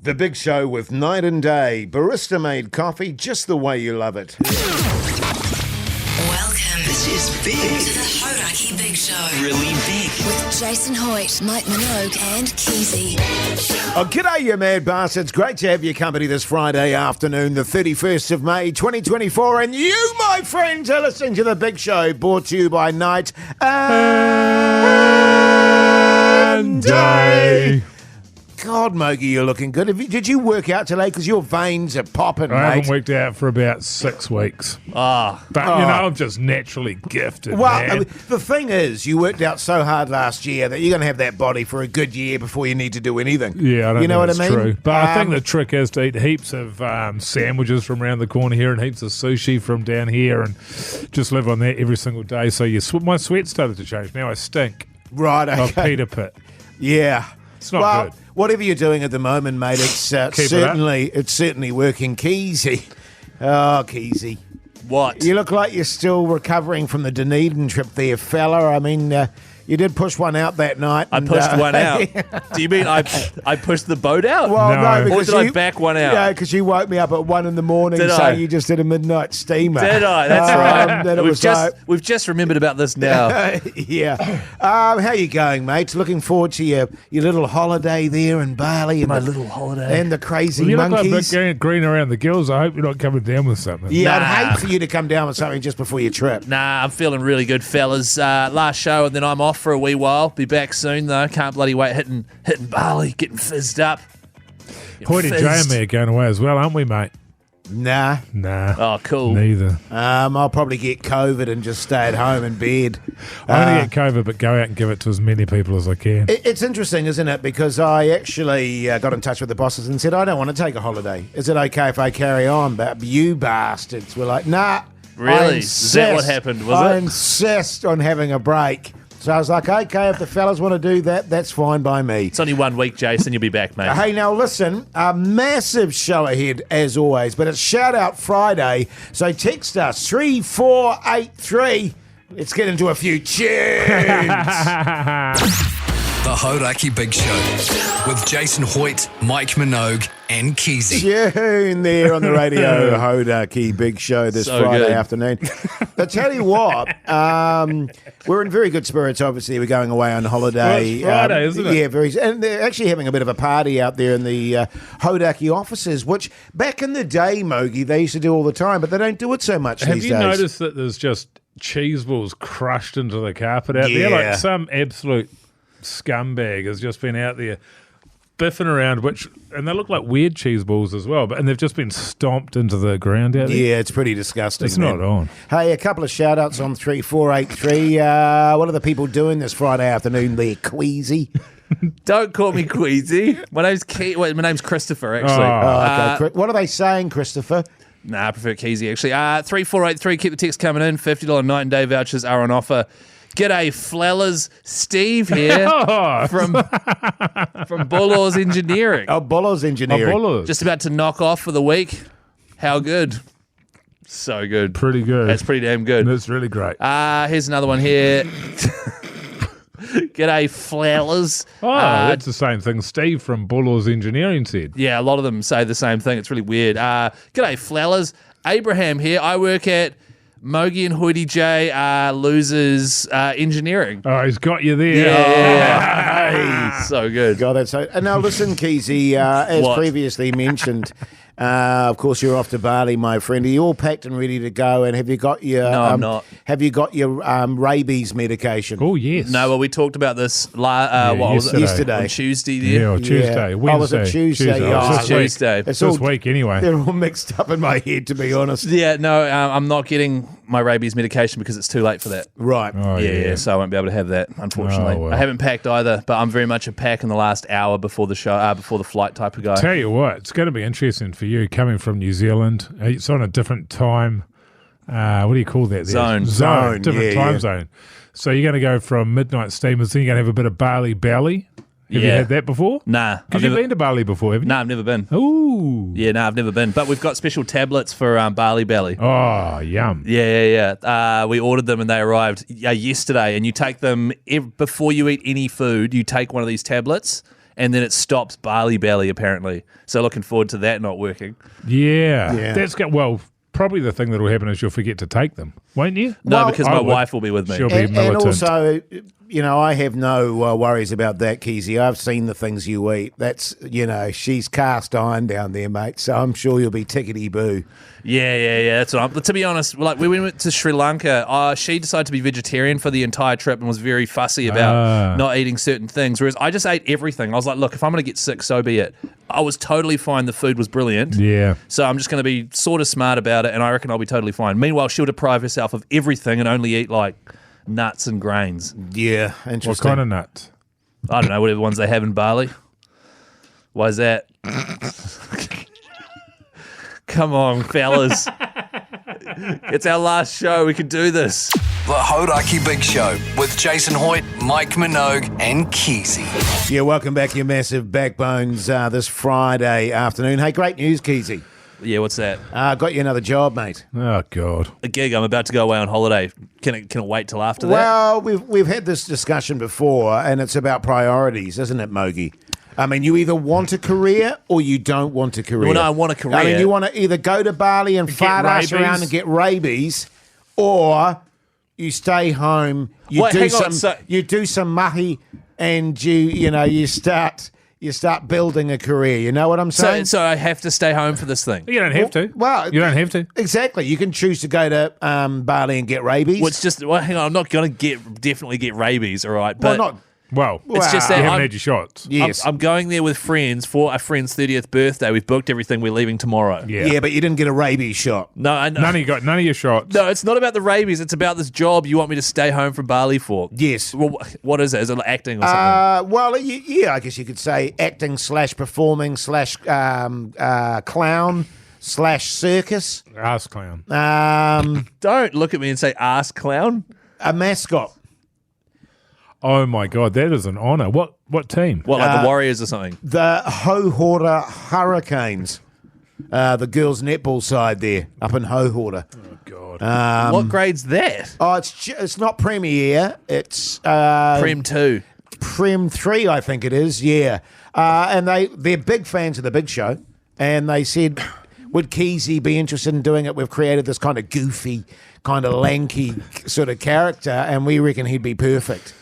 The Big Show with Night and Day. Barista-made coffee just the way you love it. Welcome. This is big. To the Hodaki Big Show. Really big. With Jason Hoyt, Mike Minogue and Keyzie. Oh, g'day, you mad bastards. Great to have your company this Friday afternoon, the 31st of May, 2024. And you, my friends, are listening to The Big Show, brought to you by Night and Day. God, Mogi, you're looking good. Did you work out today? Because your veins are popping, mate. I haven't worked out for about 6 weeks. But, you know, I'm just naturally gifted, Well, man. I mean, the thing is, you worked out so hard last year that you're going to have that body for a good year before you need to do anything. Yeah, I don't you know think what I it's mean? true. But I think the trick is to eat heaps of sandwiches from around the corner here and heaps of sushi from down here and just live on that every single day. So my sweat started to change. Now I stink Right, okay. of Peter Pit. Yeah. It's not good. Whatever you're doing at the moment, mate, it's certainly working. Keyzie. Oh, Keyzie. What? You look like you're still recovering from the Dunedin trip there, fella. I mean, you did push one out that night. I pushed one out. Do you mean I pushed the boat out? Well, No. no, because Or did I back one out? Yeah, because you woke me up at 1 a.m. Did saying I? you just did a midnight steamer. Did I? That's right. Then it was We've just remembered about this now. yeah. How you going, mate? Looking forward to your little holiday there in Bali. And My little holiday. And the crazy Well, you look like monkeys. a bit green around the gills. I hope you're not coming down with something. Yeah, Nah. I'd hate for you to come down with something just before your trip. Nah, I'm feeling really good, fellas. Last show, and then I'm off for a wee while. Be back soon, though. Can't bloody wait. Hitting Bali, getting fizzed up. Hoyty J and me are going away as well, aren't we, mate? Nah. Nah. Oh, cool. Neither. I'll probably get COVID and just stay at home in bed. I'm going to get COVID, but go out and give it to as many people as I can. It's interesting, isn't it? Because I actually got in touch with the bosses and said, I don't want to take a holiday. Is it okay if I carry on? But you bastards were like, nah. Really? Is that what happened, was I it? insist on having a break. So I was like, okay, if the fellas want to do that, that's fine by me. It's only 1 week, Jason. You'll be back, mate. Hey, now listen, a massive show ahead as always, but it's Shout Out Friday, so text us 3483. Let's get into a few tunes. The Hodaki Big Show with Jason Hoyt, Mike Minogue, and Keyzie. Tune there on the radio, Hodaki Big Show this So Friday good. afternoon. But tell you what, we're in very good spirits. Obviously, we're going away on holiday. Well, it's Friday, isn't it? Yeah, and they're actually having a bit of a party out there in the Hodaki offices, which back in the day, Mogi, they used to do all the time, but they don't do it so much Have these you days. noticed that there's just cheese balls crushed into the carpet out there? Yeah. Like some absolute scumbag has just been out there biffing around, and they look like weird cheese balls as well, and they've just been stomped into the ground out there. Yeah, it's pretty disgusting. It's man. not on. Hey, a couple of shout outs on 3483. What are the people doing this Friday afternoon there, Keyzie? Don't call me Queasy. My name's my name's Christopher, actually. Oh, okay. What are they saying, Christopher? Nah, I prefer Keyzie, actually. 3483, keep the text coming in. $50 night and day vouchers are on offer. G'day, Flellers. Steve here from Bullors Engineering. Oh, Bolos Engineering. Bullers. Just about to knock off for the week. How good? So good. Pretty good. That's pretty damn good. That's really great. Here's another one here. G'day, Flellers. That's the same thing Steve from Bullors Engineering said. Yeah, a lot of them say the same thing. It's really weird. G'day, Flellers. Abraham here. I work at Mogi and Hoyty J Losers Engineering. Oh, he's got you there. Yeah. Hey. So good. God, that's so. And now listen, Keyzie, as What? previously mentioned, of course you're off to Bali, my friend. Are you all packed and ready to go? And have you got your? No, I'm not. Have you got your rabies medication? Oh, yes. No, well, we talked about this what was it? yesterday. On Tuesday there. Yeah, or Tuesday. Yeah. Wednesday. Oh, was it Tuesday? Oh, Yeah. it's this week. Tuesday. It's This all week anyway. They're all mixed up in my head, to be honest. Yeah, no, I'm not getting my rabies medication because it's too late for that. Right. Oh, Yeah, so I won't be able to have that, unfortunately. Oh, well. I haven't packed either, but I'm very much a pack in the last hour before the show, before the flight type of guy. Tell you what, it's going to be interesting for you coming from New Zealand. It's on a different time. What do you call that? there? Zone. Different Yeah, time yeah. zone. So you're going to go from midnight steamers, then you're going to have a bit of Bali belly. Have you Yeah. had that before? Nah. Because you've been to Bali before, haven't you? Nah, I've never been. Ooh. Yeah, no, I've never been. But we've got special tablets for Bali Belly. Oh, yum. Yeah. We ordered them and they arrived yesterday. And you take them before you eat any food. You take one of these tablets, and then it stops Bali belly apparently. So looking forward to that not working. Yeah. That's good. Well, probably the thing that will happen is you'll forget to take them, won't you? No, because my wife will be with me. She'll be And militant. also, I have no worries about that, Keyzie. I've seen the things you eat. That's, she's cast iron down there, mate. So I'm sure you'll be tickety-boo. Yeah. That's what I'm. To be honest, like we went to Sri Lanka, she decided to be vegetarian for the entire trip and was very fussy about not eating certain things. Whereas I just ate everything. I was like, look, if I'm going to get sick, so be it. I was totally fine. The food was brilliant. Yeah. So I'm just going to be sort of smart about it, and I reckon I'll be totally fine. Meanwhile, she'll deprive herself of everything and only eat like nuts and grains. Yeah, interesting. What kind of nuts? I don't know, whatever ones they have in Bali. Why is that? Come on, fellas. It's our last show. We can do this. The Hodaki Big Show with Jason Hoyt, Mike Minogue, and Keyzie. Yeah, welcome back, you massive backbones, this Friday afternoon. Hey, great news, Keyzie. Yeah, what's that? Got you another job, mate. Oh, God. A gig. I'm about to go away on holiday. Can it wait till after that? Well, we've had this discussion before, and it's about priorities, isn't it, Mogi? I mean, you either want a career or you don't want a career. Well, no, I want a career. I mean, you want to either go to Bali and fart ass rabies. around and get rabies, or you stay home, you do some mahi, and you start building a career. You know what I'm saying? So I have to stay home for this thing. You don't have to. Well, you don't have to. Exactly. You can choose to go to Bali and get rabies. Hang on. I'm not going to definitely get rabies, all right? But It's just that you haven't I'm- had your shots. Yes. I'm going there with friends for a friend's 30th birthday. We've booked everything. We're leaving tomorrow. Yeah. But you didn't get a rabies shot. No, I know. None of your shots. No, it's not about the rabies. It's about this job you want me to stay home from Bali for. Yes. Well, what is it? Is it like acting or something? I guess you could say acting / performing / clown / circus. Ass clown. Don't look at me and say ass clown. A mascot. Oh, my God. That is an honour. What team? What, like the Warriors or something? The Hohorder Hurricanes. The girls' netball side there, up in Hohorder. Oh, God. What grade's that? Oh, it's not Premier. It's Prem 2. Prem 3, I think it is, yeah. And they're big fans of the Big Show, and they said, would Keyzie be interested in doing it? We've created this kind of goofy, kind of lanky sort of character, and we reckon he'd be perfect.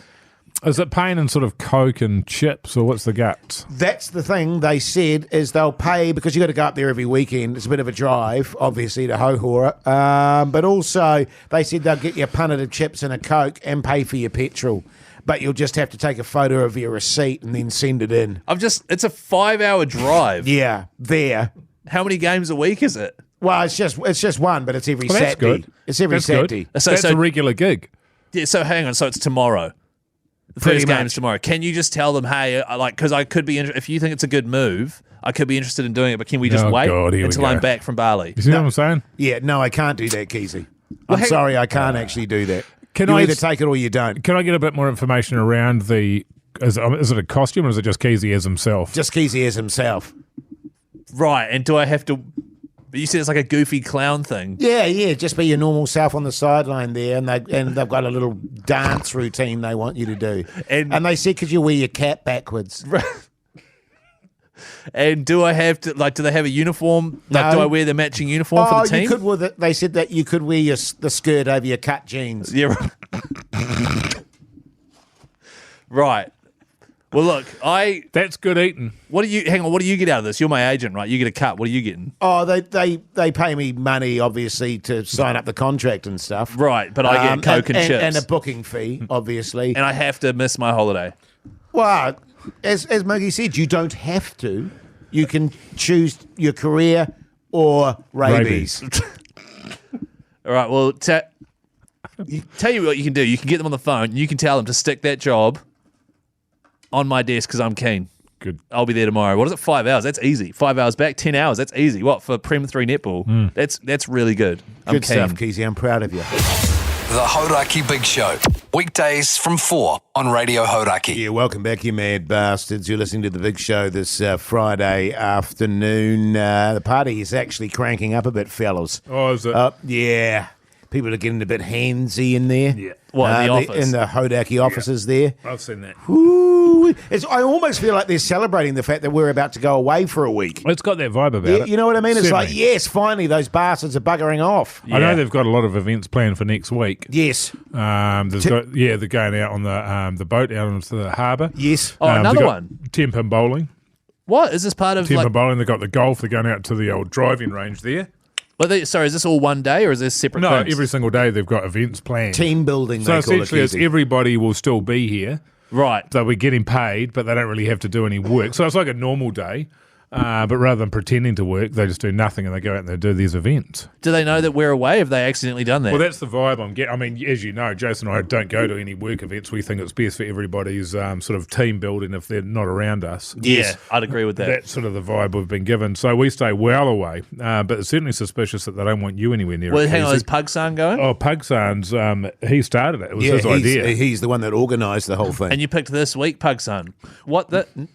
Is it paying in sort of Coke and chips, or what's the guts? That's the thing they said, is they'll pay, because you got to go up there every weekend. It's a bit of a drive, obviously, to Hohora. But also, they said they'll get you a punnet of chips and a Coke and pay for your petrol. But you'll just have to take a photo of your receipt and then send it in. It's a 5-hour drive. Yeah, there. How many games a week is it? Well, it's just one, but it's every Well, that's Saturday. good. It's every That's Saturday. good. So- That's so- a regular gig. Yeah, so hang on. So it's tomorrow. The Pretty first much. game's tomorrow. Can you just tell them, hey, because I could be if you think it's a good move, I could be interested in doing it, but can we just Oh, wait God, here we until go. I'm back from Bali? You see what I'm saying? Yeah, no, I can't do that, Keyzie. Well, I'm hang- sorry, I can't actually do that. Can you I either s- take it or you don't. Can I get a bit more information around the... Is it a costume, or is it just Keyzie as himself? Just Keyzie as himself. Right, and do I have to... But you said it's like a goofy clown thing. Yeah, just be your normal self on the sideline there, and they've got a little dance routine they want you to do. And they said, could you wear your cap backwards? And do I have to, do they have a uniform? Like, No. do I wear the matching uniform for the team? You could with it. They said that you could wear the skirt over your cut jeans. Yeah, right. Right. Well, look, That's good eating. what do you get out of this? You're my agent, right? You get a cut. What are you getting? Oh, they pay me money, obviously, to sign up the contract and stuff. Right, but I get Coke and chips. And a booking fee, obviously. And I have to miss my holiday. Well, as Muggy said, you don't have to. You can choose your career or rabies. All right, well, tell you what you can do. You can get them on the phone. You can tell them to stick that job on my desk because I'm keen. Good. I'll be there tomorrow. What is it? 5 hours? That's easy. 5 hours back, 10 hours. That's easy. What, for Prem 3 netball? That's really good. I'm Good keen. stuff, Keyzie. I'm proud of you. The Hodaki Big Show. Weekdays from 4 on Radio Hodaki. Yeah, welcome back, you mad bastards. You're listening to The Big Show this Friday afternoon. The party is actually cranking up a bit, fellas. Oh, is it? Yeah. People are getting a bit handsy in there. Yeah. What, in the office? In the Hodaki offices there. I've seen that. Ooh, I almost feel like they're celebrating the fact that we're about to go away for a week. It's got that vibe about it. You know what I mean? It's Certainly. like, yes, finally, those bastards are buggering off. I know they've got a lot of events planned for next week. Yes. They're going out on the boat out onto the harbour. Yes. Oh, They've another got one. 10-pin bowling. What? Is this part of 10-pin bowling. They've got the golf. They're going out to the old driving range there. Sorry, is this all one day or is this separate No, things? every single day they've got events planned. Team building, So they call it, essentially, it's Keyzie. everybody will still be here. Right. So we're getting paid, but they don't really have to do any work. So it's like a normal day. But rather than pretending to work, they just do nothing and they go out and they do these events. Do they know that we're away? Have they accidentally done that? Well, that's the vibe I'm getting. I mean, as you know, Jason and I don't go to any work events. We think it's best for everybody's sort of team building if they're not around us. yeah, I'd agree with that. That's sort of the vibe we've been given. So we stay well away, but it's certainly suspicious that they don't want you anywhere near Well, it. hang on, Keyzie. is Pugsan going? Oh, Pugsan's, he started it. It was his idea. He's the one that organised the whole thing. And you picked this week, Pugsan.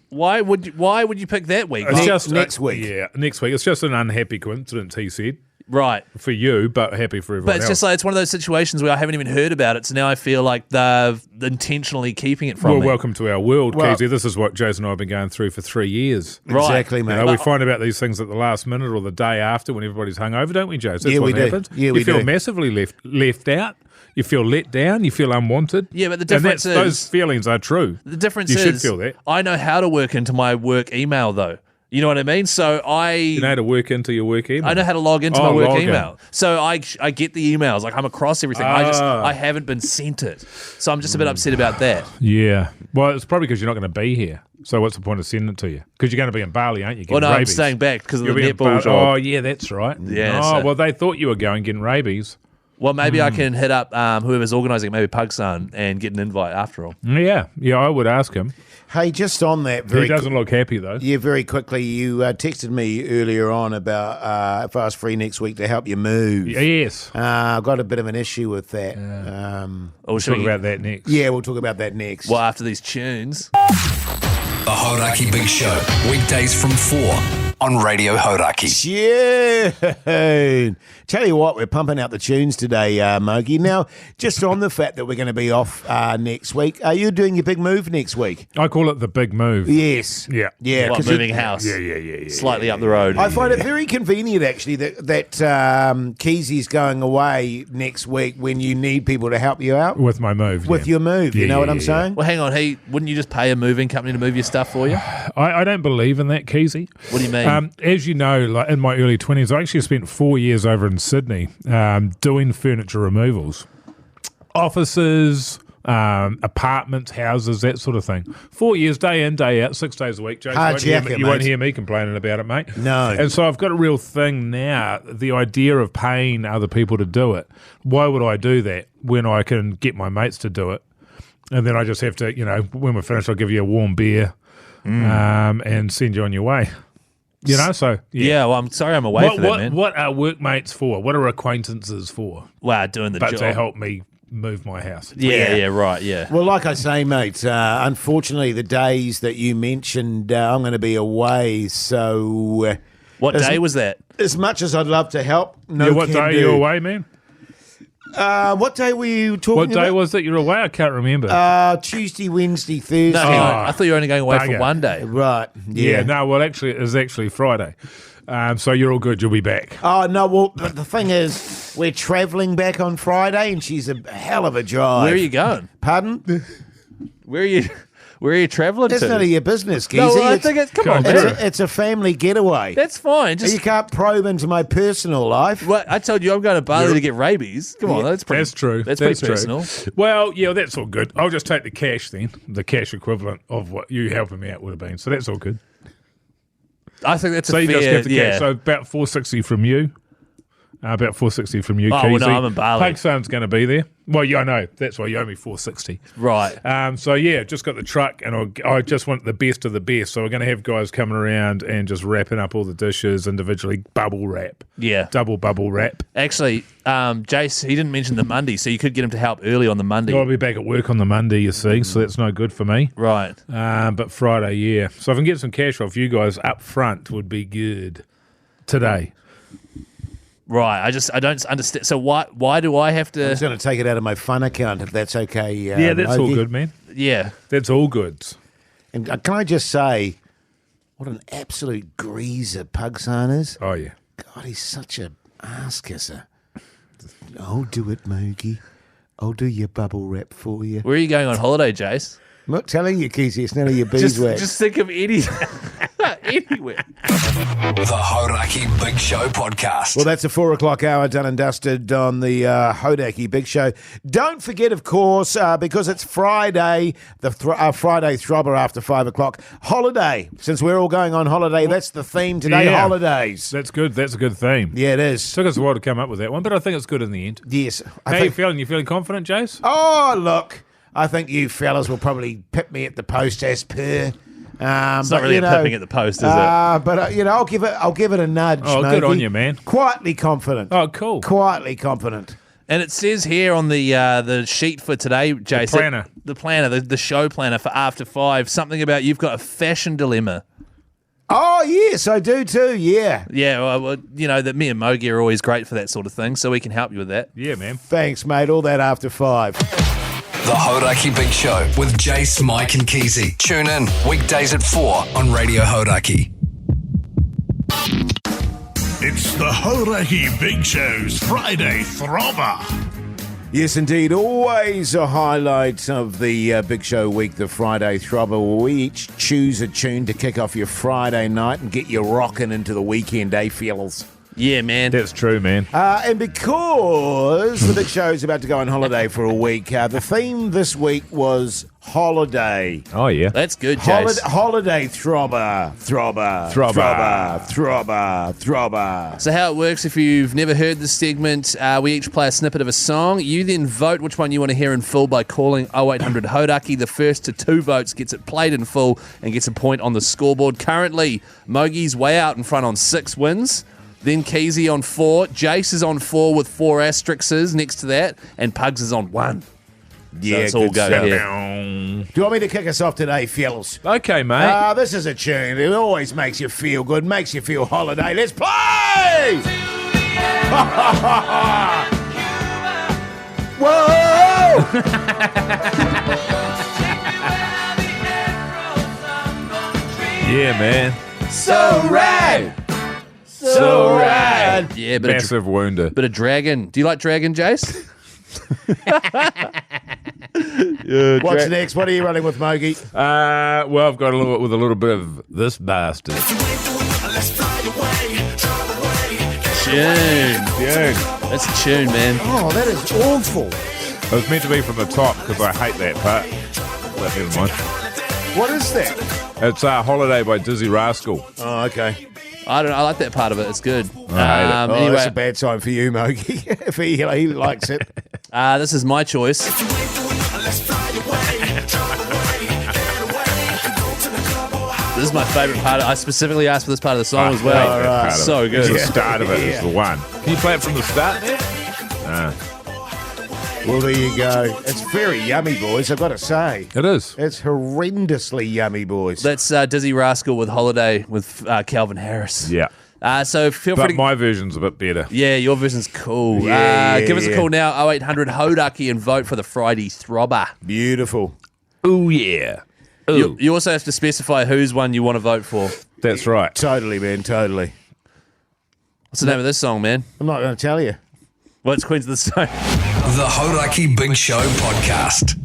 Why would you pick that week? It's Ne- just next week. Yeah, next week. It's just an unhappy coincidence, he said, Right. for you, but happy for everyone But it's else. just like it's one of those situations where I haven't even heard about it, so now I feel like they're intentionally keeping it from Well, me. welcome to our world, Well- Keyzie. This is what Jason and I have been going through for 3 years. Right. Exactly, You mate. know, we find about these things at the last minute or the day after when everybody's hungover, don't we, Jason? That's Yeah, what we do. happens. Yeah, you we feel do. massively left out. You feel let down. You feel unwanted. Yeah, but the And difference is those feelings are true. the difference You is should feel that. I know how to work into my work email though. You know what I mean? So You know how to work into your work email. I know how to log into my Oh, work log in. email. So I get the emails. Like I'm across everything. I haven't been sent it. So I'm just a bit upset about that. Yeah. Well, it's probably because you're not going to be here. So what's the point of sending it to you? Because you're going to be in Bali, aren't you? Well, Getting no, I'm rabies. staying back because of You'll the be in netball Bali. job. Oh, yeah, that's right. Yeah, Oh, so- well, they thought you were going getting rabies. Well, maybe I can hit up whoever's organising, maybe Pugsan, and get an invite after all. Yeah. Yeah, I would ask him. Hey, just on that, He very doesn't look happy, though. yeah, very quickly, you texted me earlier on about if I was free next week to help you move. Yes. I've got a bit of an issue with that. Or should Talk we? about that next. Yeah, we'll talk about that next. Well, after these tunes. The Horaki Big Show, weekdays from 4 on Radio Horaki. Yeah. Tell you what, we're pumping out the tunes today, Mogi. Now, just on the fact that we're going to be off next week, are you doing your big move next week? I call it the big move. Yes. Yeah. Yeah. What, 'cause moving house? Yeah. Slightly up the road. I find it very convenient, actually, that Keyzie's going away next week when you need people to help you out With my move. with yeah. your move. You Yeah, know what yeah, I'm yeah. saying? Well, hang on. Hey, wouldn't you just pay a moving company to move your stuff for you? I don't believe in that, Keyzie. What do you mean? As you know, like in my early 20s, I actually spent 4 years over in Sydney doing furniture removals. Offices, apartments, houses, that sort of thing. 4 years, day in, day out, 6 days a week. Jason, Hard jacket, you won't mate. hear me complaining about it, mate. No. And so I've got a real thing now, the idea of paying other people to do it. Why would I do that when I can get my mates to do it? And then I just have to, when we're finished, I'll give you a warm beer and send you on your way. So yeah. Well, I'm sorry I'm away for that, man. What are workmates for? What are acquaintances for? Wow, doing the But job. to help me move my house. Yeah, right, yeah. Well, like I say, mate, unfortunately, the days that you mentioned, I'm going to be away. So, What day was that? as much as I'd love to help, no. Yeah, what can day are do. you away, man? What day were you talking What day about? was it you're away? I can't remember. Tuesday, Wednesday, Thursday. No, hang on. I thought you were only going away for bugger. one day. Right. yeah, no, well, actually, it was actually Friday. So you're all good. You'll be back. Oh, no, well, but the thing is, we're travelling back on Friday, and she's a hell of a drive. Where are you going? Pardon? Where are you travelling It's to? none of your business, Keyzie. no, well, I It's- think come on, Go on, man. it's a family getaway. That's fine. You Just can't probe into my personal life. what I told you, I'm going to Bali to get rabies. Come on, that's pretty. That's true. That's pretty true. personal. Well, yeah, that's all good. I'll just take the cash then, the cash equivalent of what you helping me out would have been. So that's all good. I think that's So a you fair. just give the yeah. cash. So about 460 from you. About 460 from you, Oh, Keyzie. well, no, I'm in Bali. Pakistan's going to be there. Well, yeah, I know. That's why you owe me 460. right. So, yeah, just got the truck, and I just want the best of the best. So we're going to have guys coming around and just wrapping up all the dishes individually, bubble wrap. Yeah. Double bubble wrap. Actually, Jase, he didn't mention the Monday, so you could get him to help early on the Monday. I'll be back at work on the Monday, you see, so that's no good for me. Right. But Friday, yeah. So if I can get some cash off you guys up front would be good today. Right. I don't understand. So why do I have I'm to? just going to take it out of my fun account if that's okay. Yeah, that's all Logie. good, man. Yeah. That's all good. And can I just say, what an absolute greaser Pugson is. Oh, yeah. God, he's such a ass kisser. I'll do it, Moogie. I'll do your bubble wrap for you. Where are you going on holiday, Jase? I'm not telling you, Keyzie, it's none of your beeswax. Just think of any anywhere. The Hodaki Big Show podcast. Well, that's a 4 o'clock hour done and dusted on the Hodaki Big Show. Don't forget, of course, because it's Friday, the Friday Throbber after 5 o'clock. Holiday. Since we're all going on holiday, that's the theme today, Yeah. holidays. That's good. That's a good theme. Yeah, it is. Took us a while to come up with that one, but I think it's good in the end. Yes. How you feeling? You feeling confident, Jase? Oh, look, I think you fellas will probably pip me at the post as per. It's not really a pipping at the post, is it? But I'll give it a nudge. Oh, good Moogie. on you, man. Quietly confident. Oh, cool. Quietly confident. And it says here on the sheet for today, Jason, planner. the show planner for after 5, something about you've got a fashion dilemma. Oh yes, I do too. Yeah. Yeah, well, you know that me and Mogi are always great for that sort of thing, so we can help you with that. Yeah, man. Thanks, mate. All that after 5. The Hodaki Big Show with Jase, Mike and Keyzie. Tune in weekdays at 4 on Radio Hodaki. It's the Hodaki Big Show's Friday Throbber. Yes, indeed. Always a highlight of the Big Show week, the Friday Throbber, where we each choose a tune to kick off your Friday night and get you rocking into the weekend, fellas? Yeah, man. That's true, man. And because the Big Show is about to go on holiday for a week, the theme this week was holiday. Oh, yeah. That's good, Jase. Holiday throbber. So how it works, if you've never heard this segment, we each play a snippet of a song. You then vote which one you want to hear in full by calling 0800 Hodaki. The first to 2 votes gets it played in full and gets a point on the scoreboard. Currently, Mogi's way out in front on 6 wins. Then Keyzie on 4. Jase is on 4 with 4 asterisks next to that. And Pugs is on 1. Yeah, it's all good go stuff. here. Do you want me to kick us off today, fellas? Okay, mate. This is a tune. It always makes you feel good, makes you feel holiday. Let's play! Whoa! Yeah, man. So rad! So rad! Yeah, Massive wounder. bit of Dragon. Do you like Dragon, Jase? What's next? What are you running with, Mogi? Well, I've got a little bit of this bastard. Tune. That's a tune, man. Oh, that is awful. It was meant to be from the top because I hate that part. But never mind. What is that? It's Holiday by Dizzy Rascal. Oh, okay. I don't know. I like that part of it. It's good. I hate it. That's a Anyway, bad sign for you, Mogi. If he likes it. this is my choice. This is my favourite part. I specifically asked for this part of the song as well. I hate that part of So it. good. The start of it is the one. Can you play it from the start? Well, there you go. It's very yummy, boys, I've got to say. It is. It's horrendously yummy, boys. That's Dizzy Rascal with Holiday with Calvin Harris. Yeah. So feel free But to... my version's a bit better. Yeah, your version's cool. Yeah, give us a yeah. call now, 0800 Hodaki, and vote for the Friday Throbber. Beautiful. Ooh, yeah. Ooh. You also have to specify whose one you want to vote for. That's right. Totally, man, totally. What's the name of this song, man? I'm not going to tell you. Well, it's Queens of the Stone. The Hodaki Big Show podcast.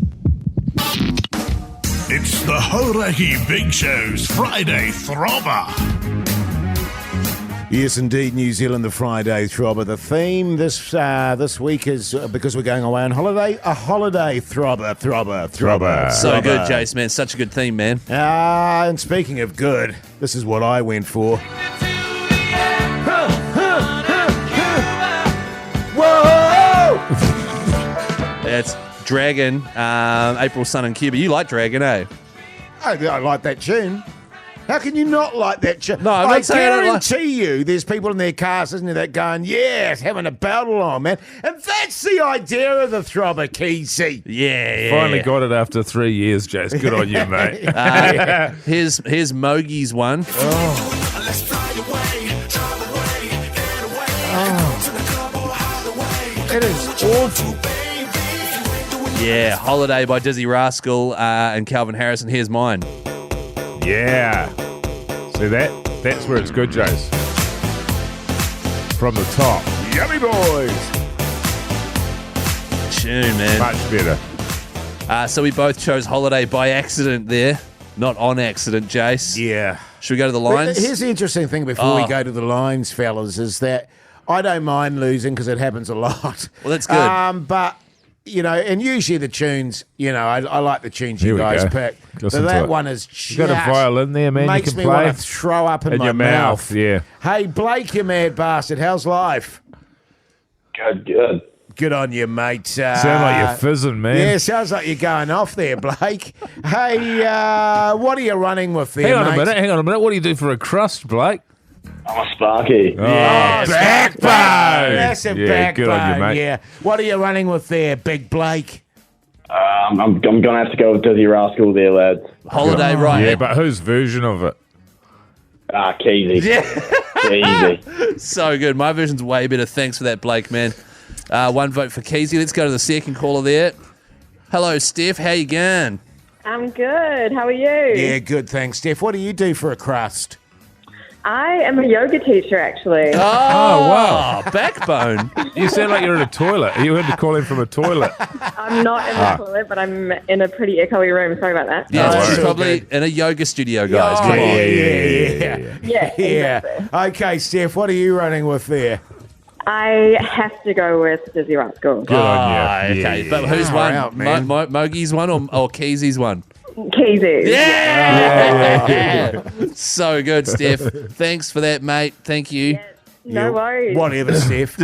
It's the Hodaki Big Show's Friday Throbber. Yes, indeed, New Zealand, the Friday Throbber. The theme this week is, because we're going away on holiday, a holiday throbber. So good, Jase, man. Such a good theme, man. And speaking of good, this is what I went for. Whoa! It's Dragon, April Sun in Cuba. You like Dragon, eh? I like that tune. How can you not like that tune? No, I'm not saying I don't like- guarantee you there's people in their cars, isn't there, that going, yes, having a battle on, man. And that's the idea of the throbber, Keyzie. Yeah. Finally got it after 3 years, Jase. Good on you, mate. Here's Mogi's one. It is awful. Yeah, Holiday by Dizzy Rascal and Calvin Harris, and here's mine. Yeah. See that? That's where it's good, Jase. From the top. Yummy boys. Tune, man. Much better. So we both chose Holiday by accident there, not on accident, Jase. Yeah. Should we go to the But lines? here's the interesting thing before we go to the lines, fellas, is that I don't mind losing because it happens a lot. Well, that's good. But, you know, and usually the tunes, you know, I like the tunes Here you we guys go. pick. Listen But to that it. one is just... You got a violin there, man, you makes can me play? want to throw up in my your mouth, yeah. Hey, Blake, you mad bastard. How's life? Good. Good on you, mate. Sound like you're fizzing, man. Yeah, sounds like you're going off there, Blake. Hey, what are you running with there, Hang on mate? a minute. What do you do for a crust, Blake? I'm a Sparky. Backbone. That's a Yeah, backbone. good on you, mate. Yeah. What are you running with there, Big Blake? I'm going to have to go with Dizzy Rascal there, lads. Holiday, right? Yeah, but whose version of it? Keyzie. Yeah. Easy. So good. My version's way better. Thanks for that, Blake, man. One vote for Keyzie. Let's go to the second caller there. Hello, Steph. How you going? I'm good. How are you? Yeah, good, thanks, Steph. What do you do for a crust? I am a yoga teacher, actually. Oh, wow. Backbone. You sound like you're in a toilet. You had to call in from a toilet. I'm not in the toilet, but I'm in a pretty echoey room. Sorry about that. Yeah, Oh, she's all probably good. in a yoga studio, guys. Oh, Come on. yeah. Yeah, Yeah. exactly. Okay, Steph, what are you running with there? I have to go with Dizzy Rascal. Good on you. Okay, Yeah, but yeah. who's Far one? out, man. Mogi's one or Keyzie's one? Keyzie. Yeah! So good, Steph. Thanks for that, mate. Thank you. No worries. Whatever, Steph.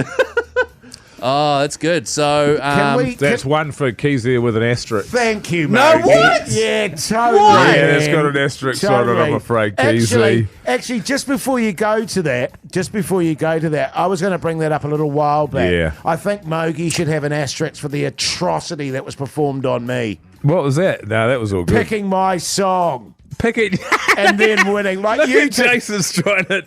Oh, that's good. So, Can we... That's one for Keyzie with an asterisk. Thank you, No, mate. what? Yeah, totally. Yeah, man. it's got an asterisk on it, I'm afraid, Keyzie. Actually, just before you go to that, I was going to bring that up a little while back. Yeah. I think Mogi should have an asterisk for the atrocity that was performed on me. What was that? No, that was all good. Picking my song Pick it. and then winning. Like Look you at Jason's trying to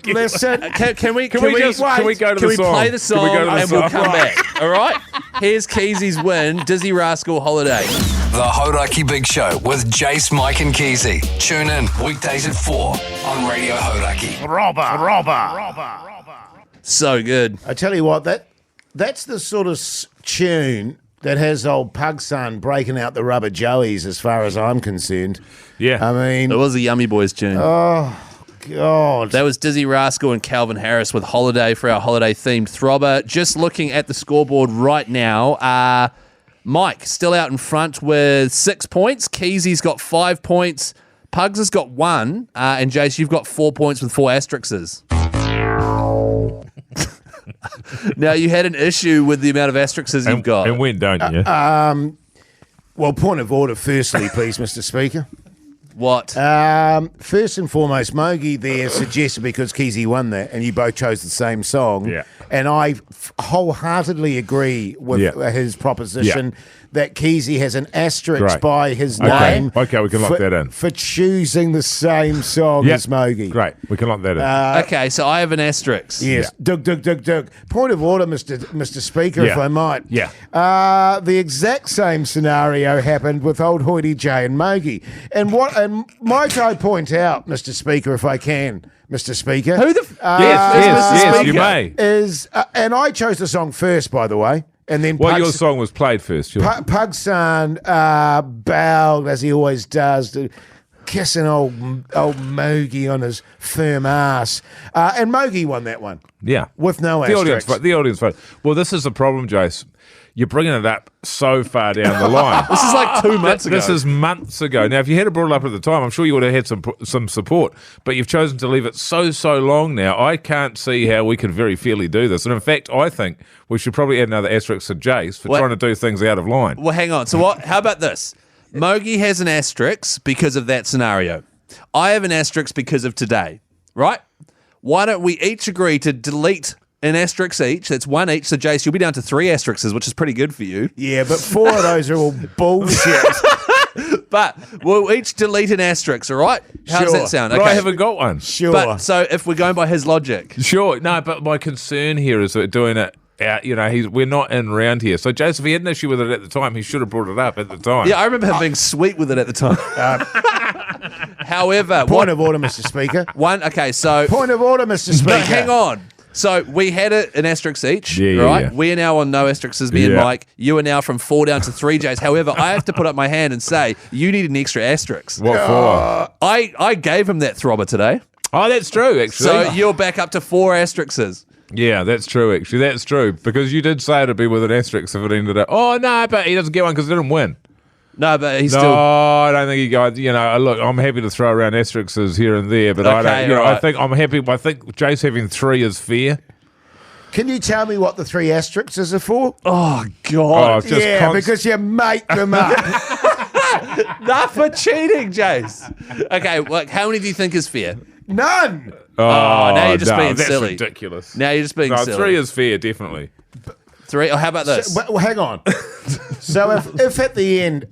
get Listen, can we Can we go to the Can we song? play the song Can we go to the and we'll song? come back? All right? Here's Keyzie's win, Dizzy Rascal Holiday. The Hodaki Big Show with Jase, Mike, and Keyzie. Tune in weekdays at 4 on Radio Hodaki. So good. I tell you what, that's the sort of tune that has old Pugson breaking out the rubber joeys as far as I'm concerned. Yeah. I mean, It was a Yummy Boys tune. God. That was Dizzy Rascal and Calvin Harris with Holiday for our holiday-themed throbber. Just looking at the scoreboard right now, Mike still out in front with 6 points. Keyzie's got 5 points. Pugs has got 1. And Jase, you've got 4 points with 4 asterisks. Now, you had an issue with the amount of asterisks you've got. And when, don't you? Well, point of order, firstly, please, Mr. Speaker. What? First and foremost, Mogi there suggested because Keyzie won that and you both chose the same song. Yeah. And I wholeheartedly agree with his proposition that Keyzie has an asterisk Great. by his Okay. name. Okay, we can lock that in. For choosing the same song Yep. as Mogi. Great. We can lock that in. Okay, so I have an asterisk. Yes. Doug. Point of order, Mr. Speaker, if Yeah. I might. Yeah. The exact same scenario happened with old Hoity J and Mogi. And might I point out, Mr. Speaker, if I can, Mr. Speaker. Who the... Yes, you may. Is and I chose the song first, by the way. And then Well, your song was played first. Sure. Pugson bowed, as he always does, to kissing old Mogi on his firm ass. And Mogi won that one. Yeah. With no The audience asterisks. the audience vote. Well, this is the problem, Jace. You're bringing it up so far down the line. This is like 2 months ago. This is months ago. Now, if you had brought it up at the time, I'm sure you would have had some support. But you've chosen to leave it so long now. I can't see how we could very fairly do this. And in fact, I think we should probably add another asterisk to Jace for trying to do things out of line. Well, hang on. So what? How about this? Mogi has an asterisk because of that scenario. I have an asterisk because of today, right? Why don't we each agree to delete an asterisk each? That's 1 each. So, Jace, you'll be down to 3 asterisks, which is pretty good for you. Yeah, but 4 of those are all bullshit. But we'll each delete an asterisk, all right? How does Sure. that sound? But I haven't got one. Sure. But so if we're going by his logic, Sure. No, but my concern here is that doing it out. We're not in round here. So, Jase, if he had an issue with it at the time, he should have brought it up at the time. Yeah, I remember him being sweet with it at the time. However, Point of order, Mr. Speaker. Point of order, Mr. Speaker. No, hang on. So we had an asterisk each, Yeah, right? yeah. We are now on no asterisks, me and Mike. You are now from 4 down to 3, Jase. However, I have to put up my hand and say, you need an extra asterisk. What for? I gave him that throbber today. Oh, that's true, actually. So you're back up to 4 asterisks. Yeah, that's true, actually. That's true. Because you did say it'd be with an asterisk if it ended up. Oh, no, but he doesn't get one because he didn't win. No, but he's No, still... I don't think he got. Look, I'm happy to throw around asterisks here and there, but I Okay, don't. right. I think Jase having 3 is fair. Can you tell me what the 3 asterisks are for? Oh, God. Just because you make them up. Not for cheating, Jase. Okay, well, how many do you think is fair? None. Oh, now you're just being that's silly. ridiculous. Now you're just being silly. 3 is fair, definitely. 3? Oh, how about this? Well, hang on. So if at the end,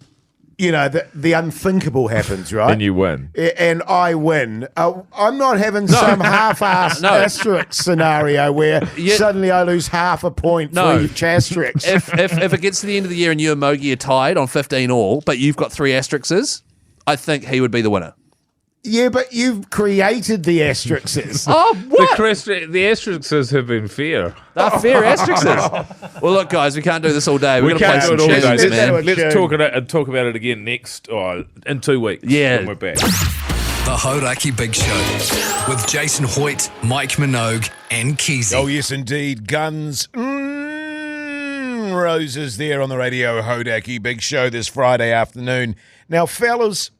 the unthinkable happens, right? And you win. And I win. I'm not having some half-assed asterisk scenario where suddenly I lose half a point for each asterisk. if it gets to the end of the year and you and Mogi are tied on 15 all, but you've got 3 asterisks, I think he would be the winner. Yeah, but you've created the asterisks. Oh, what? The asterisks have been fair. They're fair asterisks. Well, look, guys, we can't do this all day. We're going to play can't some do it all day. tunes, man. Let's talk about it again in 2 weeks. Yeah. When we're back. The Horaki Big Show with Jason Hoyt, Mike Minogue, and Keyzie. Oh, yes, indeed. Guns Roses there on the radio Hodaki Big Show this Friday afternoon. Now, fellas,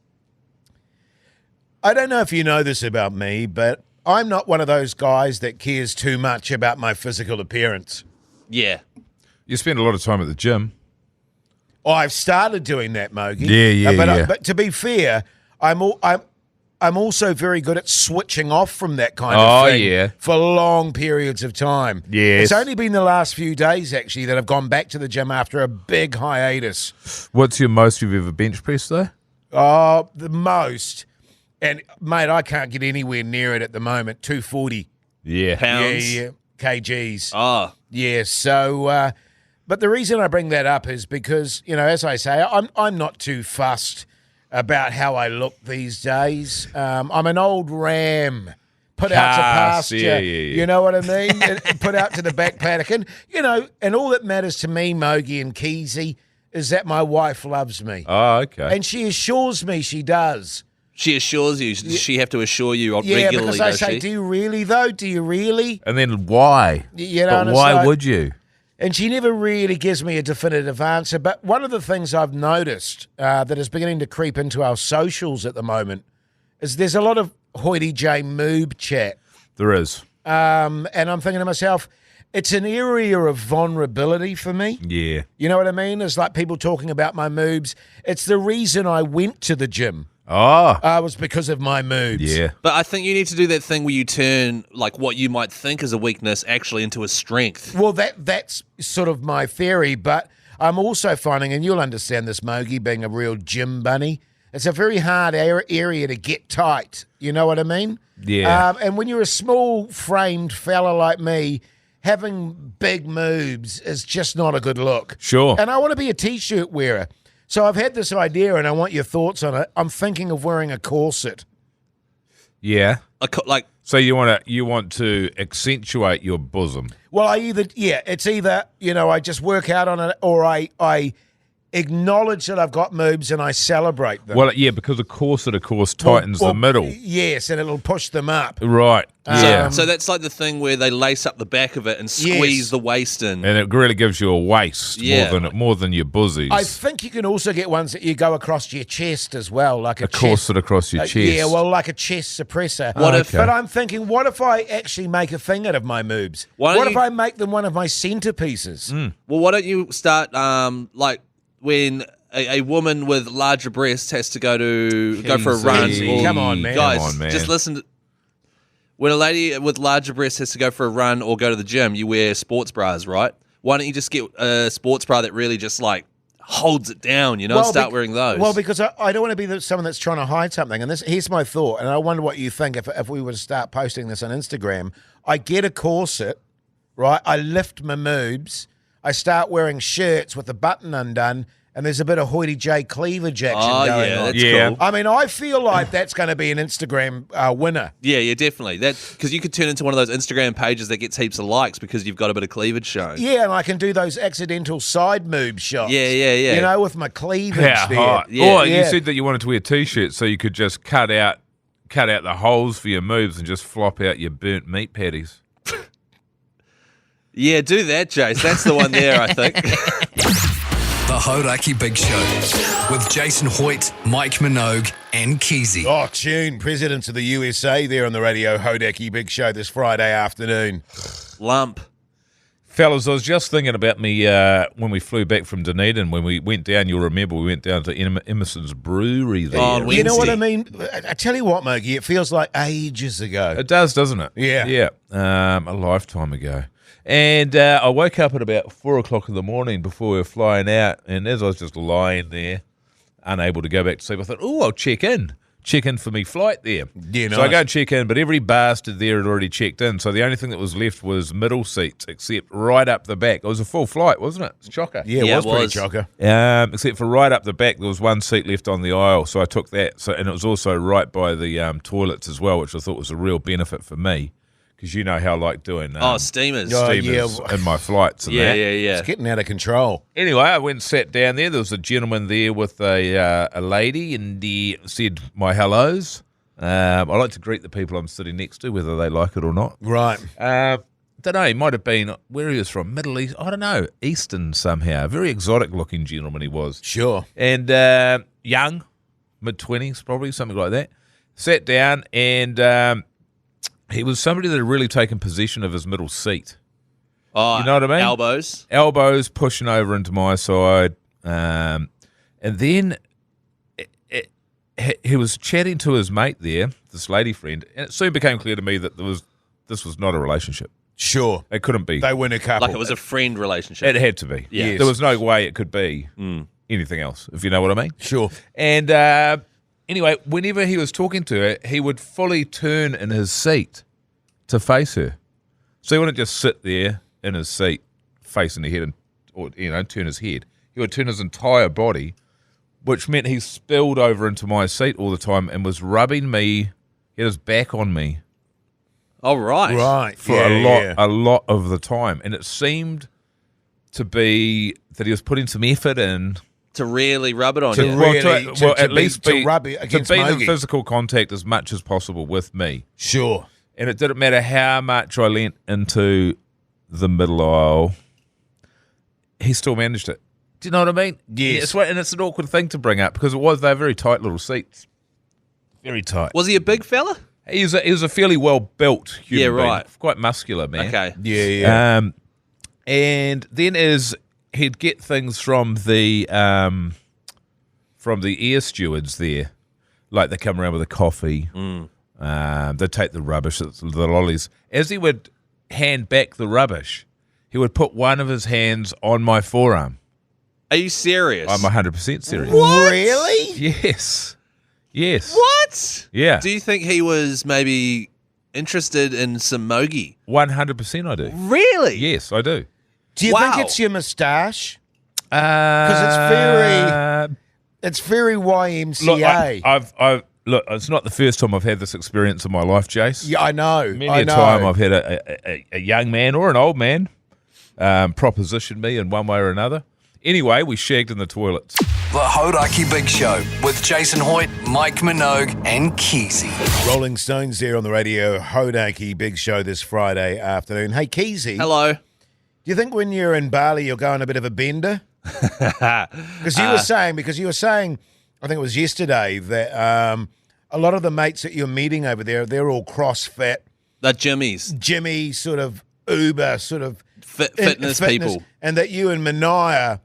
I don't know if you know this about me, but I'm not one of those guys that cares too much about my physical appearance. Yeah. You spend a lot of time at the gym. Oh, I've started doing that, Mogi. Yeah. But to be fair, I'm also very good at switching off from that kind of thing for long periods of time. Yes. It's only been the last few days, actually, that I've gone back to the gym after a big hiatus. What's your most you've ever bench pressed, though? Oh, the most. And, mate, I can't get anywhere near it at the moment. 240. Yeah. Pounds? Yeah. kgs. Oh. Yeah, so... but the reason I bring that up is because, as I say, I'm not too fussed about how I look these days. I'm an old ram put out to pasture. Yeah. You know what I mean? Put out to the back paddock. And, and all that matters to me, Mogi and Keyzie, is that my wife loves me. Oh, okay. And she assures me she does. She assures you. Does she have to assure you regularly? Yeah, because I say, do you really, though? Do you really? And then why? But why would you? And she never really gives me a definitive answer. But one of the things I've noticed that is beginning to creep into our socials at the moment is there's a lot of hoity-J moob chat. There is. And I'm thinking to myself, it's an area of vulnerability for me. Yeah. You know what I mean? It's like people talking about my moobs. It's the reason I went to the gym. Oh. Was because of my moobs. Yeah. But I think you need to do that thing where you turn like what you might think is a weakness actually into a strength. Well, that's sort of my theory, but I'm also finding, and you'll understand this, Mogi, being a real gym bunny, it's a very hard area to get tight. You know what I mean? Yeah. And when you're a small-framed fella like me, having big moobs is just not a good look. Sure. And I want to be a T-shirt wearer. So I've had this idea, and I want your thoughts on it. I'm thinking of wearing a corset. Yeah. Like So you want to accentuate your bosom. Well, it's either, I just work out on it, or I acknowledge that I've got moobs and I celebrate them. Well, yeah, because a corset, of course, tightens the middle. Yes, and it'll push them up. Right. Yeah. So that's like the thing where they lace up the back of it and squeeze the waist in. And it really gives you a waist more than your buzzies. I think you can also get ones that you go across your chest as well, like a corset across your chest. Yeah, well, like a chest suppressor. But I'm thinking, what if I actually make a thing out of my moobs? What if I make them one of my centerpieces? Well, why don't you start like when a woman with larger breasts has to go for a run? Come on, man. Guys, Come on, man. just listen to... When a lady with larger breasts has to go for a run or go to the gym, you wear sports bras, right? Why don't you just get a sports bra that really just like holds it down, and start wearing those? Well, because I don't want to be someone that's trying to hide something. And here's my thought, and I wonder what you think if we were to start posting this on Instagram. I get a corset, right? I lift my moobs. I start wearing shirts with the button undone, and there's a bit of hoity-J cleavage action going on. That's cool. I mean, I feel like that's going to be an Instagram winner. Yeah, definitely. Because you could turn into one of those Instagram pages that gets heaps of likes because you've got a bit of cleavage showing. Yeah, and I can do those accidental side moob shots. Yeah. You know, with my cleavage How there. hot. Yeah. Or you said that you wanted to wear T-shirts so you could just cut out the holes for your moves and just flop out your burnt meat patties. Yeah, do that, Jase. That's the one there, I think. The Hauraki Big Show with Jason Hoyt, Mike Minogue, and Keyzie. Oh, tune. Presidents of the USA there on the radio Hodaki Big Show this Friday afternoon. Lump. Fellas, I was just thinking about me when we flew back from Dunedin. When we went down, you'll remember we went down to Emerson's Brewery there. On You know what I Wednesday. mean? I tell you what, Mogi, it feels like ages ago. It does, doesn't it? Yeah. Yeah, a lifetime ago. And I woke up at about 4 o'clock in the morning before we were flying out, and as I was just lying there, unable to go back to sleep, I thought, I'll check in for me flight there. Yeah, So I nice. go and check in, but every bastard there had already checked in, so the only thing that was left was middle seats, except right up the back. It was a full flight, wasn't it? It's chocker. Yeah, Yeah, it was it pretty was. chocker. Except for right up the back, there was one seat left on the aisle, so I took that. So, and it was also right by the toilets as well, which I thought was a real benefit for me, because you know how I like doing Steamers. Oh, steamers in my flights and Yeah. that. It's getting out of control. Anyway, I went and sat down there. There was a gentleman there with a lady, and he said my hellos. I like to greet the people I'm sitting next to, whether they like it or not. Right. Don't know, he might have been where he was from, Middle East, I don't know, Eastern somehow. Very exotic looking gentleman he was. Sure. And young, mid-20s probably, something like that. Sat down, and he was somebody that had really taken possession of his middle seat. Oh, You know what I mean? Elbows. Pushing over into my side. And then he was chatting to his mate there, this lady friend, and it soon became clear to me that this was not a relationship. Sure. It couldn't be. They weren't a couple. Like it was a friend relationship. It had to be. Yes. There was no way it could be anything else, if you know what I mean. Sure. And anyway, whenever he was talking to her, he would fully turn in his seat to face her. So he wouldn't just sit there in his seat facing the head or turn his head. He would turn his entire body, which meant he spilled over into my seat all the time and was rubbing me, he had his back on me Oh, right. Right. for a lot of the time. And it seemed to be that he was putting some effort in To really rub it on To you. really- well, to at be- least to be rub it to against be in Mogi. physical contact as much as possible with me. Sure. And it didn't matter how much I leant into the middle aisle, he still managed it. Do you know what I mean? Yes. And it's an awkward thing to bring up because they're very tight little seats. Very tight. Was he a big fella? He was a fairly well-built human Yeah, being. right. Quite muscular, man. Okay. Yeah. And then as he'd get things from the air stewards there, like they come around with a coffee, they take the rubbish, the lollies. As he would hand back the rubbish, he would put one of his hands on my forearm. Are you serious? I'm 100% serious. Really? Yes. Yes. What? Yeah. Do you think he was maybe interested in some mogi? 100% I do. Really? Yes, I do. Do you Wow. think it's your moustache? Because It's very YMCA. Look, it's not the first time I've had this experience in my life, Jace. Yeah, I know. Many I a know. time I've had a young man or an old man proposition me in one way or another. Anyway, we shagged in the toilets. The Hauraki Big Show with Jason Hoyt, Mike Minogue, and Keyzie. Rolling Stones there on the radio, Hodaki Big Show this Friday afternoon. Hey, Keyzie. Hello. Do you think when you're in Bali you're going a bit of a bender? Because you were saying, I think it was yesterday, that a lot of the mates that you're meeting over there, they're all CrossFit, The Jimmys. Jimmy sort of Uber sort of Fitness people. and that you and Mania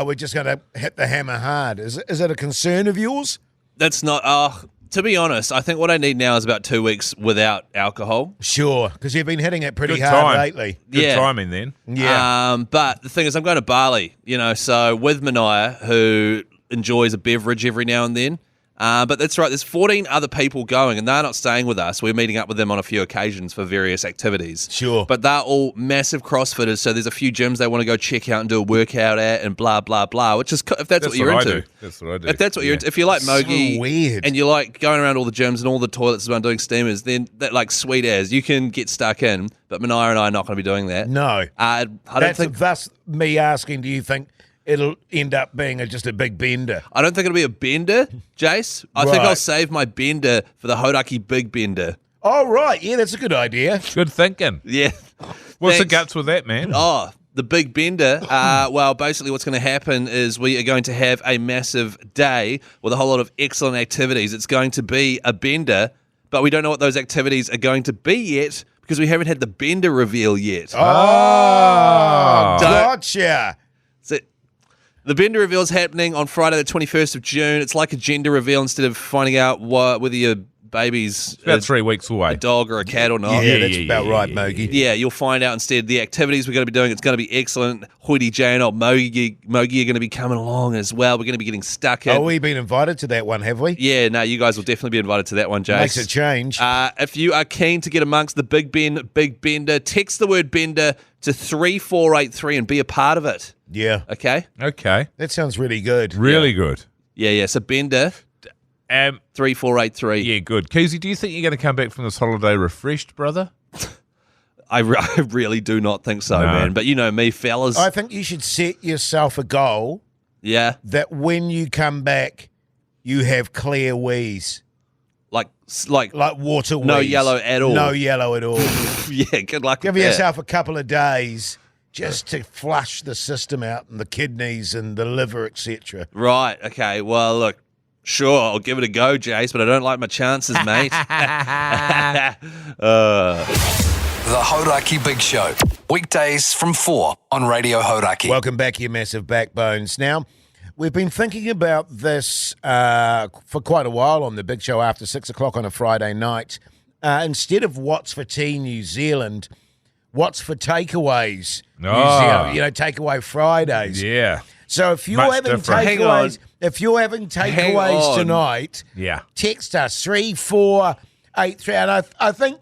were just going to hit the hammer hard. Is it a concern of yours? That's not. To be honest, I think what I need now is about 2 weeks without alcohol. Sure, because you've been hitting it pretty Good hard time. lately. Good Yeah. timing then. Yeah. But the thing is, I'm going to Bali, so with Mania, who enjoys a beverage every now and then. But that's right, there's 14 other people going, and they're not staying with us. We're meeting up with them on a few occasions for various activities. Sure. But they're all massive CrossFitters, so there's a few gyms they want to go check out and do a workout at and blah, blah, blah, which is, if that's what you're into. That's what I do. If that's what you're into. If you like Mogi weird. and you like going around all the gyms and all the toilets and doing steamers, then that like sweet as, you can get stuck in. But Manaya and I are not going to be doing that. No. I don't That's think... thus me asking, do you think it'll end up being just a big bender? I don't think it'll be a bender, Jace. I think Right. I'll save my bender for the Hodaki Big Bender. Oh, right. Yeah, that's a good idea. Good thinking. Yeah. What's the Thanks. guts with that, man? Oh, the Big Bender. Well, basically what's going to happen is we are going to have a massive day with a whole lot of excellent activities. It's going to be a bender, but we don't know what those activities are going to be yet because we haven't had the bender reveal yet. Oh, gotcha. So the bender reveal is happening on Friday the 21st of June. It's like a gender reveal instead of finding out whether your baby's About 3 weeks away. a dog or a cat or not. Yeah, that's about right, Mogi. Yeah, you'll find out instead the activities we're going to be doing. It's going to be excellent. Hoity J and old Mogi are going to be coming along as well. We're going to be getting stuck in. Oh, we've been invited to that one, have we? Yeah, no, you guys will definitely be invited to that one, Jace. Makes a change. If you are keen to get amongst the Big Bender, text the word bender to 3483 and be a part of it. Yeah. Okay? Okay. That sounds really good. Really good. Yeah. So bender 3483. Yeah, good. Keyzie, do you think you're going to come back from this holiday refreshed, brother? I really do not think so, No. man. But you know me, fellas. I think you should set yourself a goal Yeah. that when you come back, you have clear wheeze. Like Like water wheeze. No yellow at all. No yellow at all. yeah, good luck Give with that. yourself a couple of days just to flush the system out and the kidneys and the liver, etc. Right, okay. Well, look, sure, I'll give it a go, Jace, but I don't like my chances, mate. The Hodaki Big Show. Weekdays from 4 on Radio Hodaki. Welcome back, you massive backbones. Now, we've been thinking about this for quite a while on the Big Show after 6 o'clock on a Friday night. Instead of What's for Tea New Zealand, What's for Takeaways New Zealand. You know, Takeaway Fridays. Yeah. So if you're Much having different. Hang on. takeaways, Hang on. tonight, Yeah. text us 3483. And I think,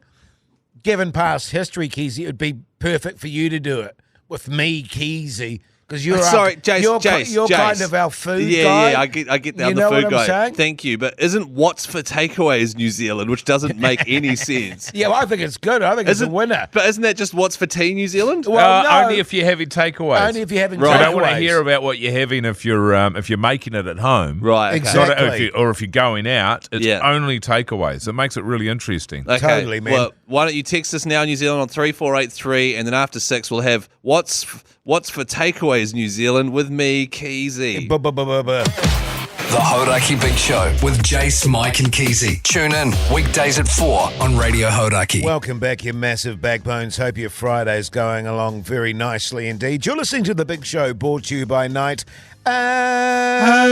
given past history, Keyzie, it would be perfect for you to do it with me, Keyzie, because you're Sorry, Jace, you're Jace. kind of our food guy. Yeah, I get that. You I'm the know food what I'm guy. saying? Thank you. But isn't What's for Takeaways New Zealand, which doesn't make any sense? Yeah, well, I think it's good. I think it's a winner. But isn't that just What's for Tea New Zealand? Well, no, Only if you're having takeaways. only if you're having Right. I don't want to takeaways. hear about what you're having if you're making it at home. Right, okay. Exactly. Not if you're going out. It's Yeah. only takeaways. It makes it really interesting. Okay. Totally, man. Well, why don't you text us now, New Zealand, on 3483, and then after 6 we'll have What's for Takeaways New Zealand with me, Keyzie. The Hodaki Big Show with Jase, Mike and Keyzie. Tune in weekdays at 4 on Radio Hodaki. Welcome back, you massive backbones. Hope your Friday's going along very nicely indeed. You're listening to The Big Show, brought to you by Night and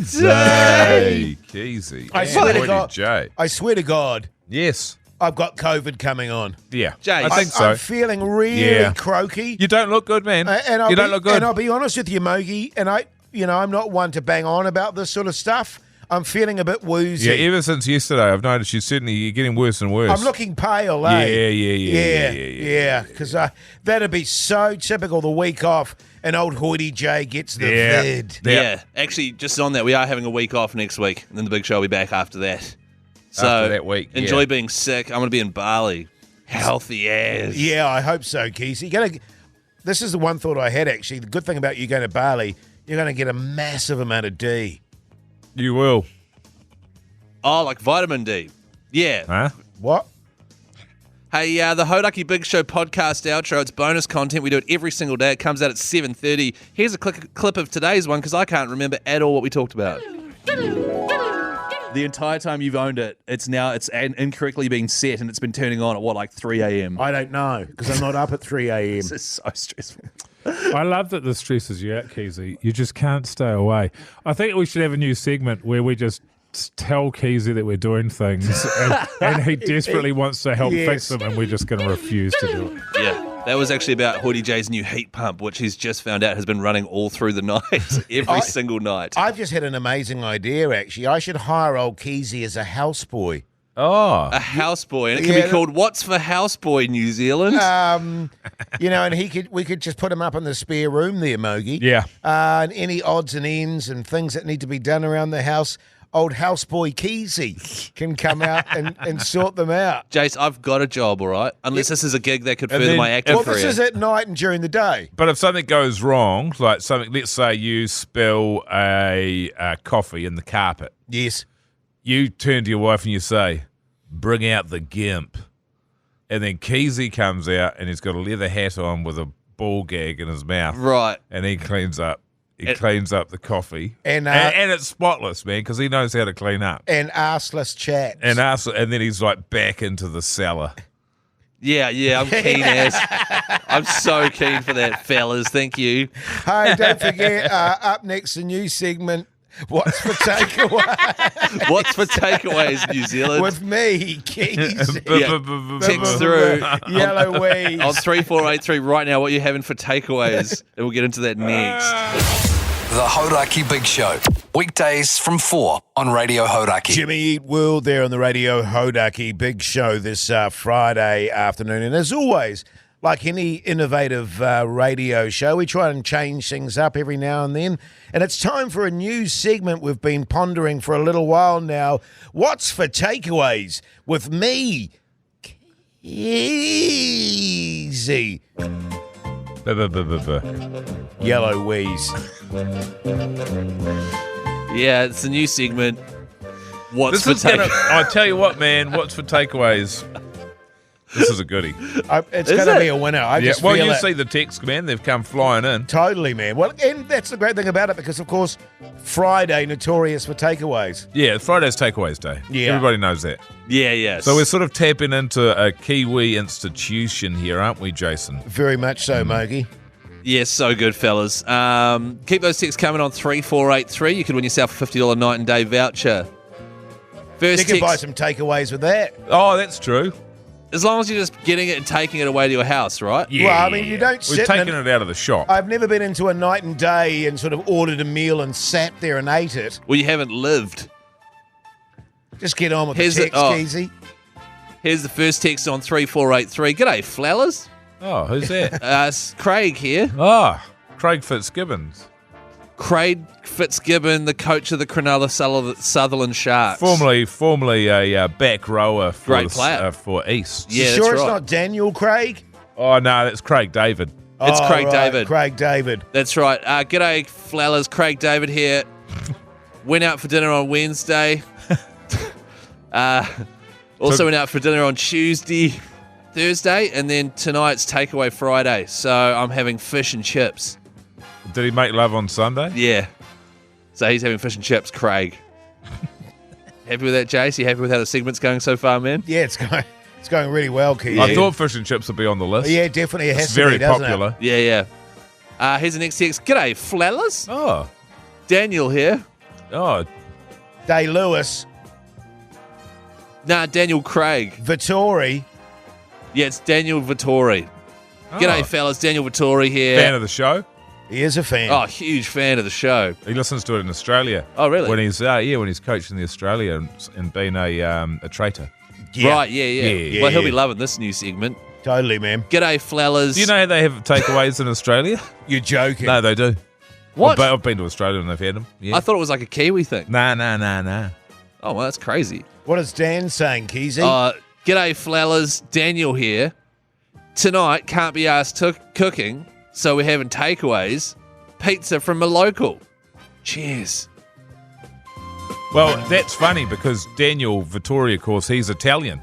Hey, Keyzie. I swear to Avoided God. Jay. I swear to God, Yes. I've got COVID coming on. Yeah. Jay, I think so. I'm feeling really Yeah. croaky. You don't look good, man. You don't look good. And I'll be honest with you, Mogi, and I'm not one to bang on about this sort of stuff. I'm feeling a bit woozy. Yeah, ever since yesterday, I've noticed you're getting worse and worse. I'm looking pale, eh? Yeah. Because that'd be so typical. The week off, and old Hoity J gets the Yeah. vid. Yeah, actually, just on that, we are having a week off next week, and then the Big Show will be back after that. So After that week, yeah. enjoy being sick. I'm going to be in Bali. Healthy as. Yeah, I hope so, Keyzie. This is the one thought I had, actually. The good thing about you going to Bali, you're going to get a massive amount of D. You will. Oh, like vitamin D. Yeah. Huh? What? Hey, the Hodaki Big Show podcast outro. It's bonus content. We do it every single day. It comes out at 7:30. Here's a clip of today's one because I can't remember at all what we talked about. The entire time you've owned it, it's incorrectly being set and it's been turning on at like 3 a.m. I don't know, because I'm not up at 3 a.m. This is so stressful. I love that this stresses you out, Keyzie. You just can't stay away. I think we should have a new segment where we just tell Keyzie that we're doing things and he desperately wants to help fix them and we're just going to refuse to do it. Yeah. That was actually about Hoodie J's new heat pump, which he's just found out has been running all through the night, every single night. I've just had an amazing idea, actually. I should hire old Keyzie as a houseboy. Oh. A houseboy, and it can be called What's for Houseboy New Zealand. And we could just put him up in the spare room there, Mogi. Yeah. And any odds and ends and things that need to be done around the house, old houseboy Keyzie can come out and sort them out. Jace, I've got a job, all right? Unless this is a gig that could further my acting career. This is at night and during the day. But if something goes wrong, like something, let's say you spill a coffee in the carpet. Yes. You turn to your wife and you say, bring out the gimp. And then Keyzie comes out and he's got a leather hat on with a ball gag in his mouth. Right. And he cleans up. He cleans up the coffee. And it's spotless, man, because he knows how to clean up. And arseless chats. And then he's like back into the cellar. Yeah, I'm keen as. I'm so keen for that, fellas. Thank you. Hey, don't forget, up next, a new segment. What's for takeaways? What's for takeaways, New Zealand? With me, Keys. Text through Yellow Weeds. on 3483 right now what you're having for takeaways, and we'll get into that next. The Hauraki Big Show. Weekdays from 4 on Radio Hauraki. Jimmy Eat World there on the Radio Hauraki Big Show this Friday afternoon. And as always, like any innovative radio show, we try and change things up every now and then. And it's time for a new segment we've been pondering for a little while now. What's for takeaways with me, Keyzie. Yellow Wheeze. Yeah, it's a new segment. What's for takeaways? I tell you what, man, what's for takeaways? This is a goodie. It's going to be a winner. I just feel you see the text, man. They've come flying in. Totally, man. Well, and that's the great thing about it because, of course, Friday, notorious for takeaways. Yeah, Friday's takeaways day. Yeah. Everybody knows that. Yeah. So we're sort of tapping into a Kiwi institution here, aren't we, Jason? Very much so, Mogi. Yeah, so good, fellas. Keep those texts coming on 3483. You could win yourself a $50 night and day voucher. You can buy some takeaways with that. Oh, that's true. As long as you're just getting it and taking it away to your house, right? Yeah. Well, I mean, you don't sit. We've taken it out of the shop. I've never been into a night and day and sort of ordered a meal and sat there and ate it. Well, you haven't lived. Just get on with the text, Keyzie. Here's the first text on 3483. G'day, flowers. Oh, who's that? It's Craig here. Oh, Craig Fitzgibbons. Craig Fitzgibbon, the coach of the Cronulla Sutherland Sharks. Formerly a back rower for East. Yeah, sure it's not Daniel Craig? Oh, no, that's Craig David. It's Craig David. Craig David. That's right. G'day, flowers. Craig David here. Went out for dinner on Wednesday. Also went out for dinner on Tuesday, Thursday, and then tonight's takeaway Friday. So I'm having fish and chips. Did he make love on Sunday? Yeah. So he's having fish and chips, Craig. Happy with that, Jase? You happy with how the segment's going so far, man? Yeah, it's going really well, Keith. I thought fish and chips would be on the list. Yeah, definitely. It has it's to very be, doesn't popular. it? Yeah. Here's the next text. G'day, flowers. Oh. Daniel here. Oh. Day Lewis. Nah, Daniel Craig. Vittori. Yeah, it's Daniel Vittori. G'day, fellas. Daniel Vittori here. Fan of the show? He is a fan. Oh, huge fan of the show. He listens to it in Australia. Oh, really? When he's coaching the Australia and being a traitor. Yeah. Right, yeah. Well, he'll be loving this new segment. Totally, man. G'day, flowers. Do you know how they have takeaways in Australia? You're joking. No, they do. What? I've been to Australia and they've had them. Yeah. I thought it was like a Kiwi thing. Nah. Oh, well, that's crazy. What is Dan saying, Keyzie? G'day, flowers. Daniel here. Tonight, can't be asked cooking, so we're having takeaways. Pizza from a local. Cheers. Well, that's funny because Daniel Vittori, of course, he's Italian.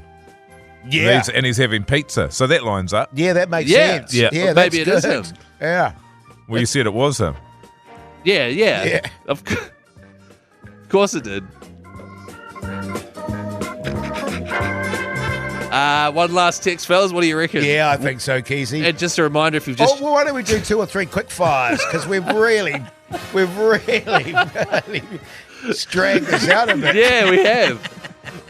Yeah. And he's having pizza. So that lines up. Yeah, that makes sense. Yeah. Yeah, maybe it is good. him. Yeah. Well, you said it was him. Yeah. Of course it did. One last text, fellas. What do you reckon? Yeah, I think so, Keyzie. And just a reminder, if you've just... Oh, well, why don't we do 2 or 3 quick fires? Because we've really dragged this out a bit. Yeah, we have.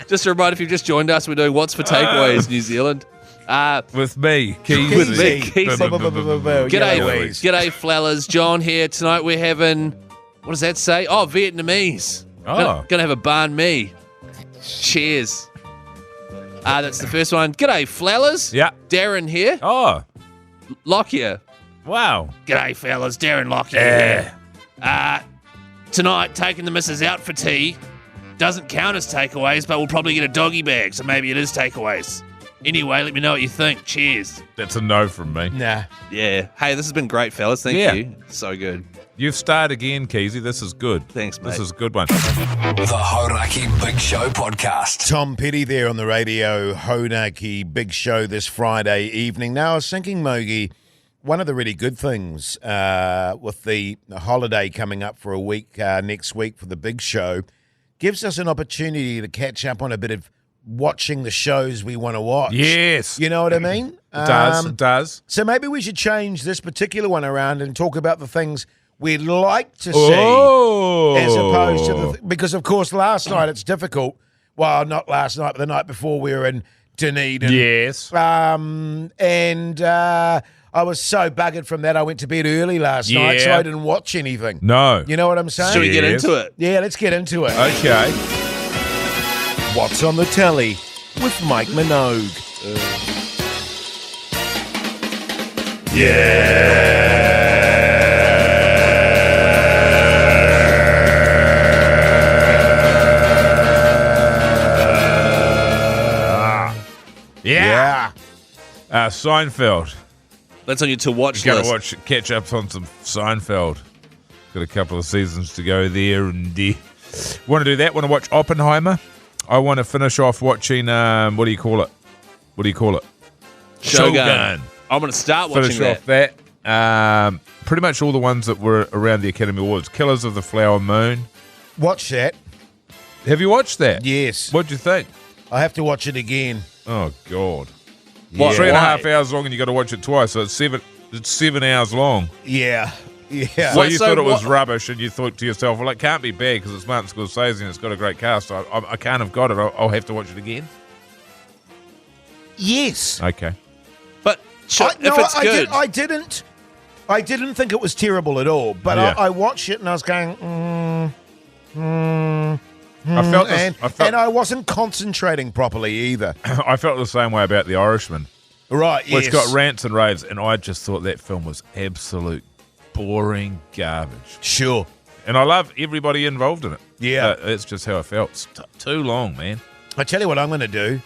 Just a reminder, if you've just joined us, we're doing What's for Takeaways New Zealand. With me, Keyzie. With me, Keyzie. G'day, G'day, fellas. John here. Tonight we're having, what does that say? Oh, Vietnamese. Oh. Gonna have a banh mi. Cheers. That's the first one. G'day, fellas. Yeah. Darren here. Oh, Lockyer. wow. G'day, fellas. Darren Lockyer here. Tonight, taking the missus out for tea. Doesn't count as takeaways, but we'll probably get a doggy bag, so maybe it is takeaways. Anyway, let me know what you think. Cheers. That's a no from me. Nah. Yeah. Hey, this has been great, fellas. Thank you. So good. You've started again, Keyzie. This is good. Thanks, mate. This is a good one. The Hodaki Big Show podcast. Tom Petty there on the radio, Hodaki Big Show this Friday evening. Now, I was thinking, Mogi, one of the really good things with the holiday coming up for a week next week for the Big Show gives us an opportunity to catch up on a bit of watching the shows we want to watch. Yes. You know what I mean? It does. So maybe we should change this particular one around and talk about the things we'd like to see Oh. as opposed to because, of course, last night it's difficult. Well, not last night, but the night before we were in Dunedin. Yes. I was so buggered from that I went to bed early last night, so Yeah. I didn't watch anything. No. You know what I'm saying? Should we get Yes. into it? Yeah, let's get into it. Okay. What's on the telly with Mike Minogue? Yeah. Seinfeld. That's on your to watch Got list. to catch up on some Seinfeld. Got a couple of seasons to go there, and want to do that. Want to watch Oppenheimer. I want to finish off watching. What do you call it? Shogun. I'm going to start watching Finish off that. Pretty much all the ones that were around the Academy Awards. Killers of the Flower Moon. Watch that. Have you watched that? Yes. What'd you think? I have to watch it again. Oh God. What? 3.5 Why? hours long, and you got to watch it twice. So it's 7 hours long. Yeah. Yeah. So What- you so thought it was what- rubbish, and you thought to yourself, well, it can't be bad because it's Martin Scorsese and it's got a great cast. I can't have got it. I'll have to watch it again. Yes. Okay. But if it's good. I didn't think it was terrible at all, but Yeah. I watched it and I was going, I felt this, and I wasn't concentrating properly either. I felt the same way about The Irishman. Right, Well, yes. it's got rants and raves, and I just thought that film was absolute boring garbage. Sure. And I love everybody involved in it. Yeah. That's just how I felt. It's too long, man. I tell you what I'm going to do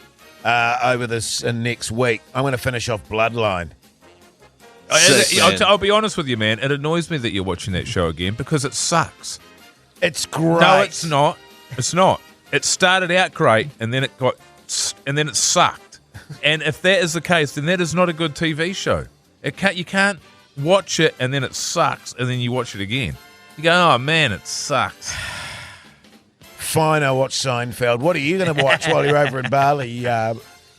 over this next week. I'm going to finish off Bloodline. Sick, man. I'll be honest with you, man. It annoys me that you're watching that show again because it sucks. It's great. No, it's not. It's not. It started out great, and then it sucked. And if that is the case, then that is not a good TV show. You can't watch it and then it sucks, and then you watch it again. You go, oh man, it sucks. Fine, I watch Seinfeld. What are you going to watch while you're over in Bali,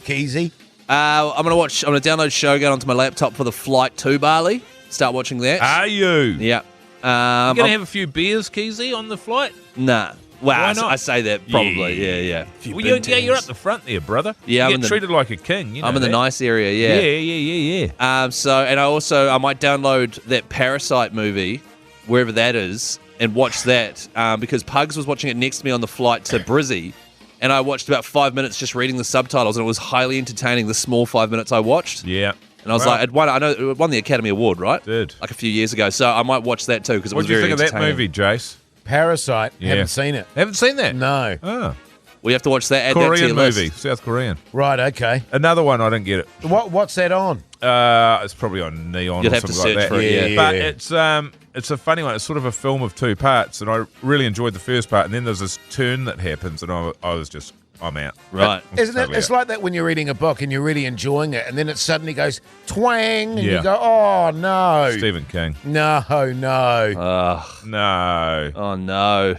Keyzie? I'm going to download Shogun onto my laptop for the flight to Bali. Start watching that. Are you? Yeah. You gonna have a few beers, Keyzie, on the flight? Nah. Well, Why not? I say that probably. Yeah. Well, you're up the front there, brother. Yeah, you I'm get treated like a king. You know I'm in the that. nice area, yeah. Yeah. I might download that Parasite movie, wherever that is, and watch that because Pugs was watching it next to me on the flight to Brizzy, and I watched about 5 minutes just reading the subtitles, and it was highly entertaining, the small 5 minutes I watched. Yeah. And I was like, I know it won the Academy Award, right? Did. Like a few years ago. So I might watch that too because it What was do you very think of that entertaining. movie, Jace? Parasite. Yeah. Haven't seen it. Haven't seen that? No. Oh. We have to watch that. Add that to Korean your list. movie, South Korean. Right, okay. Another one, I didn't get it. What's that on? It's probably on Neon You'd or have to something like search that. for it, yeah. But it's a funny one. It's sort of a film of two parts, and I really enjoyed the first part, and then there's this turn that happens, and I'm out. Right. Isn't it? Totally It's out. like that when you're reading a book and you're really enjoing it, and then it suddenly goes twang, and Yeah. you go, "Oh no, Stephen King. no, no!" No. Oh no.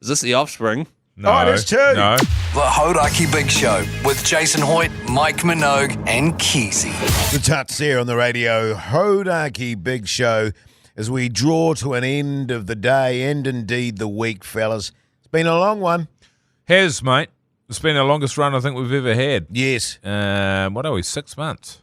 Is this The Offspring? No. Oh, there's two. No. The Hodaki Big Show with Jason Hoyt, Mike Minogue, and Keyzie. The Tuts here on the radio, Hodaki Big Show, as we draw to an end of the day and indeed the week, fellas. It's been a long one. Has, mate. It's been our longest run I think we've ever had. Yes. What are we, 6 months?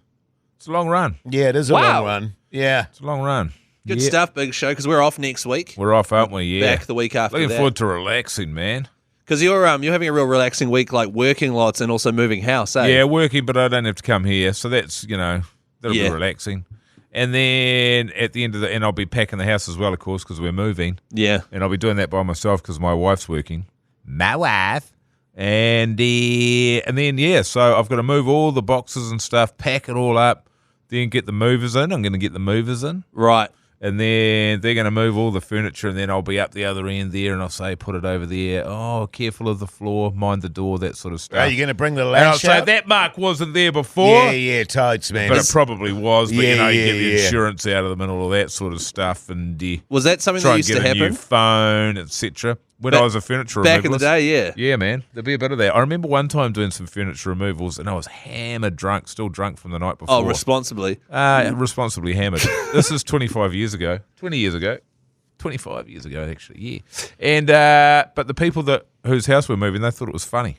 It's a long run. Yeah, it is a long run. Yeah. It's a long run. Good stuff, Big Show, because we're off next week. We're off, aren't we? Yeah. Back the week after Looking that. forward to relaxing, man. Because you're having a real relaxing week, like working lots and also moving house, eh? Yeah, working, but I don't have to come here. So that's, that'll be relaxing. And then at the end of and I'll be packing the house as well, of course, because we're moving. Yeah. And I'll be doing that by myself because my wife's working. My wife. And then, so I've got to move all the boxes and stuff, pack it all up, then get the movers in. I'm going to get the movers in. Right. And then they're going to move all the furniture, and then I'll be up the other end there, and I'll say, put it over there. Oh, careful of the floor, mind the door, that sort of stuff. Are you going to bring the And I'll lash say, out? that mark wasn't there before. Yeah, totes, man. But it probably was. But, you get the yeah. insurance out of them and all of that sort of stuff. And was that something try that and used get to a happen? new phone, etc. When I was a furniture removalist. Back in the day, yeah. Yeah, man. There'd be a bit of that. I remember one time doing some furniture removals, and I was hammered drunk, still drunk from the night before. Oh, responsibly. Responsibly hammered. This is 25 years ago. 20 years ago. 25 years ago, actually, yeah. And but the people whose house we're moving, they thought it was funny.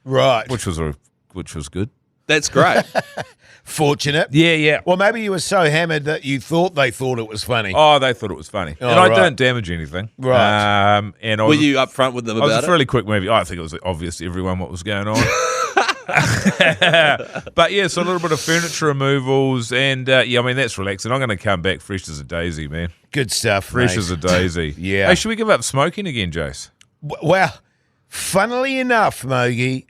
Right. Which was good. That's great. Fortunate. Yeah. Well, maybe you were so hammered that you thought they thought it was funny. Oh, they thought it was funny. Oh, and I right. don't damage anything. Right. And Were you upfront with them I was about a it? fairly quick movie. I think it was obvious to everyone what was going on. But yeah, so a little bit of furniture removals, and that's relaxing. I'm going to come back fresh as a daisy, man. Good stuff, Fresh mate. as a daisy. Yeah. Hey, should we give up smoking again, Jase? Well, funnily enough, Mogi,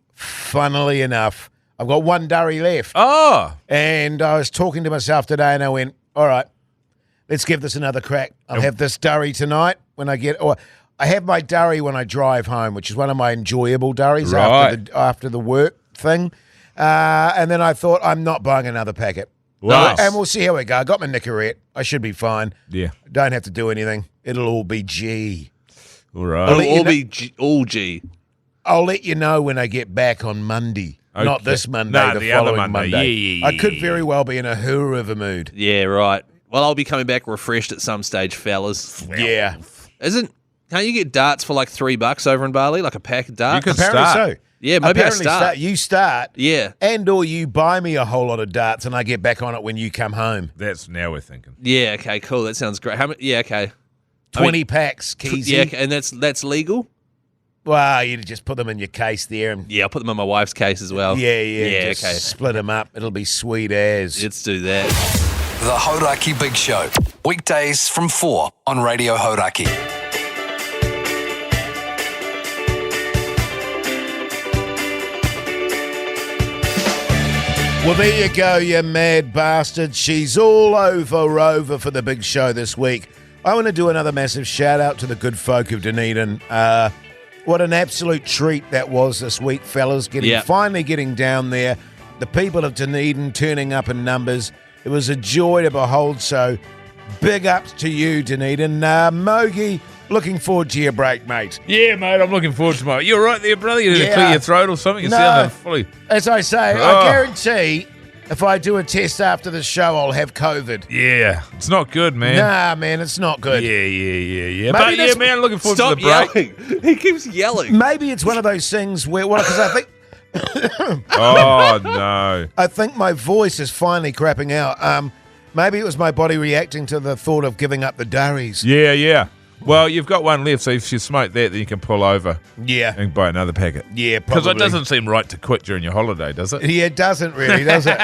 I've got one durry left. Oh. And I was talking to myself today, and I went, all right, let's give this another crack. I'll have this durry tonight when I I have my durry when I drive home, which is one of my enjoyable durries after the work thing. And then I thought, I'm not buying another packet. Wow. And we'll see how we go. I got my Nicorette. I should be fine. Yeah. Don't have to do anything. It'll all be G. All right. It'll all G. I'll let you know when I get back on Monday. Okay. Not this Monday, the other following Monday. Yeah. I could very well be in a hoorah of a mood. Yeah, right. Well, I'll be coming back refreshed at some stage, fellas. Yeah. Can't you get darts for like $3 over in Bali, like a pack of darts? You could Apparently start. so. Yeah, maybe Apparently I start. You start. Yeah. And or you buy me a whole lot of darts and I get back on it when you come home. Now we're thinking. Yeah, okay, cool. That sounds great. How many? Yeah, okay. 20 packs, Keyzie. Yeah, okay, and that's legal? Well, you just put them in your case there. And Yeah, I'll put them in my wife's case as well. yeah. Just okay. Split them up. It'll be sweet as. Let's do that. The Hodaki Big Show. Weekdays from 4 on Radio Hodaki. Well, there you go, you mad bastard. She's all over for the big show this week. I want to do another massive shout out to the good folk of Dunedin. What an absolute treat that was this week, fellas. Finally getting down there. The people of Dunedin turning up in numbers. It was a joy to behold. So big ups to you, Dunedin. Mogi, looking forward to your break, mate. Yeah, mate, I'm looking forward to my... You're right there, brother. You need to Yeah. clear your throat or something. You No. sound fully... As I say, Oh. I guarantee if I do a test after the show, I'll have COVID. Yeah, it's not good, man. Nah, man, it's not good. Yeah. Maybe But yeah, that's- man, looking forward Stop to the break. yelling. He keeps yelling. Maybe it's one of those things where, because I think Oh, no. I think my voice is finally crapping out. Maybe it was my body reacting to the thought of giving up the durries. Yeah. Well, you've got one left, so if you smoke that, then you can pull over Yeah. and buy another packet. Yeah, Because probably. it doesn't seem right to quit during your holiday, does it? Yeah, it doesn't really, does it?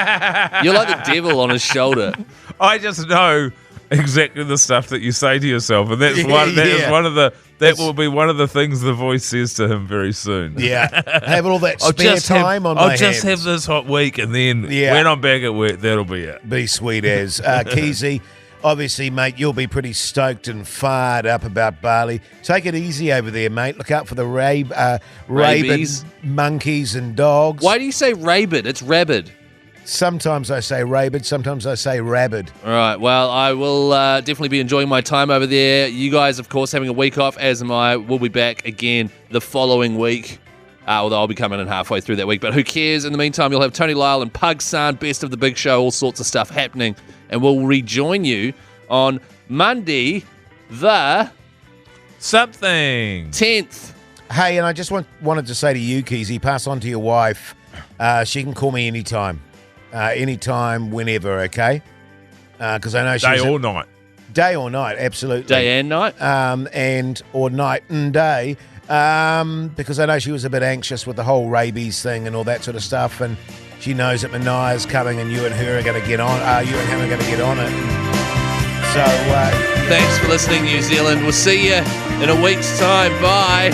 You're like the devil on his shoulder. I just know exactly the stuff that you say to yourself, and that's Yeah. that will be one of the things the voice says to him very soon. Yeah. Have all that spare time on my I'll just hands. have this hot week, and then Yeah. when I'm back at work, that'll be it. Be sweet as. Keyzie, obviously, mate, you'll be pretty stoked and fired up about Bali. Take it easy over there, mate. Look out for the rabid Rabies. monkeys and dogs. Why do you say rabid? It's rabid. Sometimes I say rabid, sometimes I say rabid. All right. Well, I will definitely be enjoying my time over there. You guys, of course, having a week off, as am I. We'll be back again the following week. Although I'll be coming in halfway through that week. But who cares? In the meantime, you'll have Tony Lyle and Pug San, best of the big show, all sorts of stuff happening. And we'll rejoin you on Monday, the Something. 10th. Hey, and I just wanted to say to you, Keyzie, pass on to your wife. She can call me anytime. Anytime, whenever, okay? Because I know she's... Day or night. Day or night, absolutely. Day and night? Or night and day. Because I know she was a bit anxious with the whole rabies thing and all that sort of stuff, and she knows that Mania's coming and you and her are going to get on. You and him are going to get on it. So... Thanks for listening, New Zealand. We'll see you in a week's time. Bye.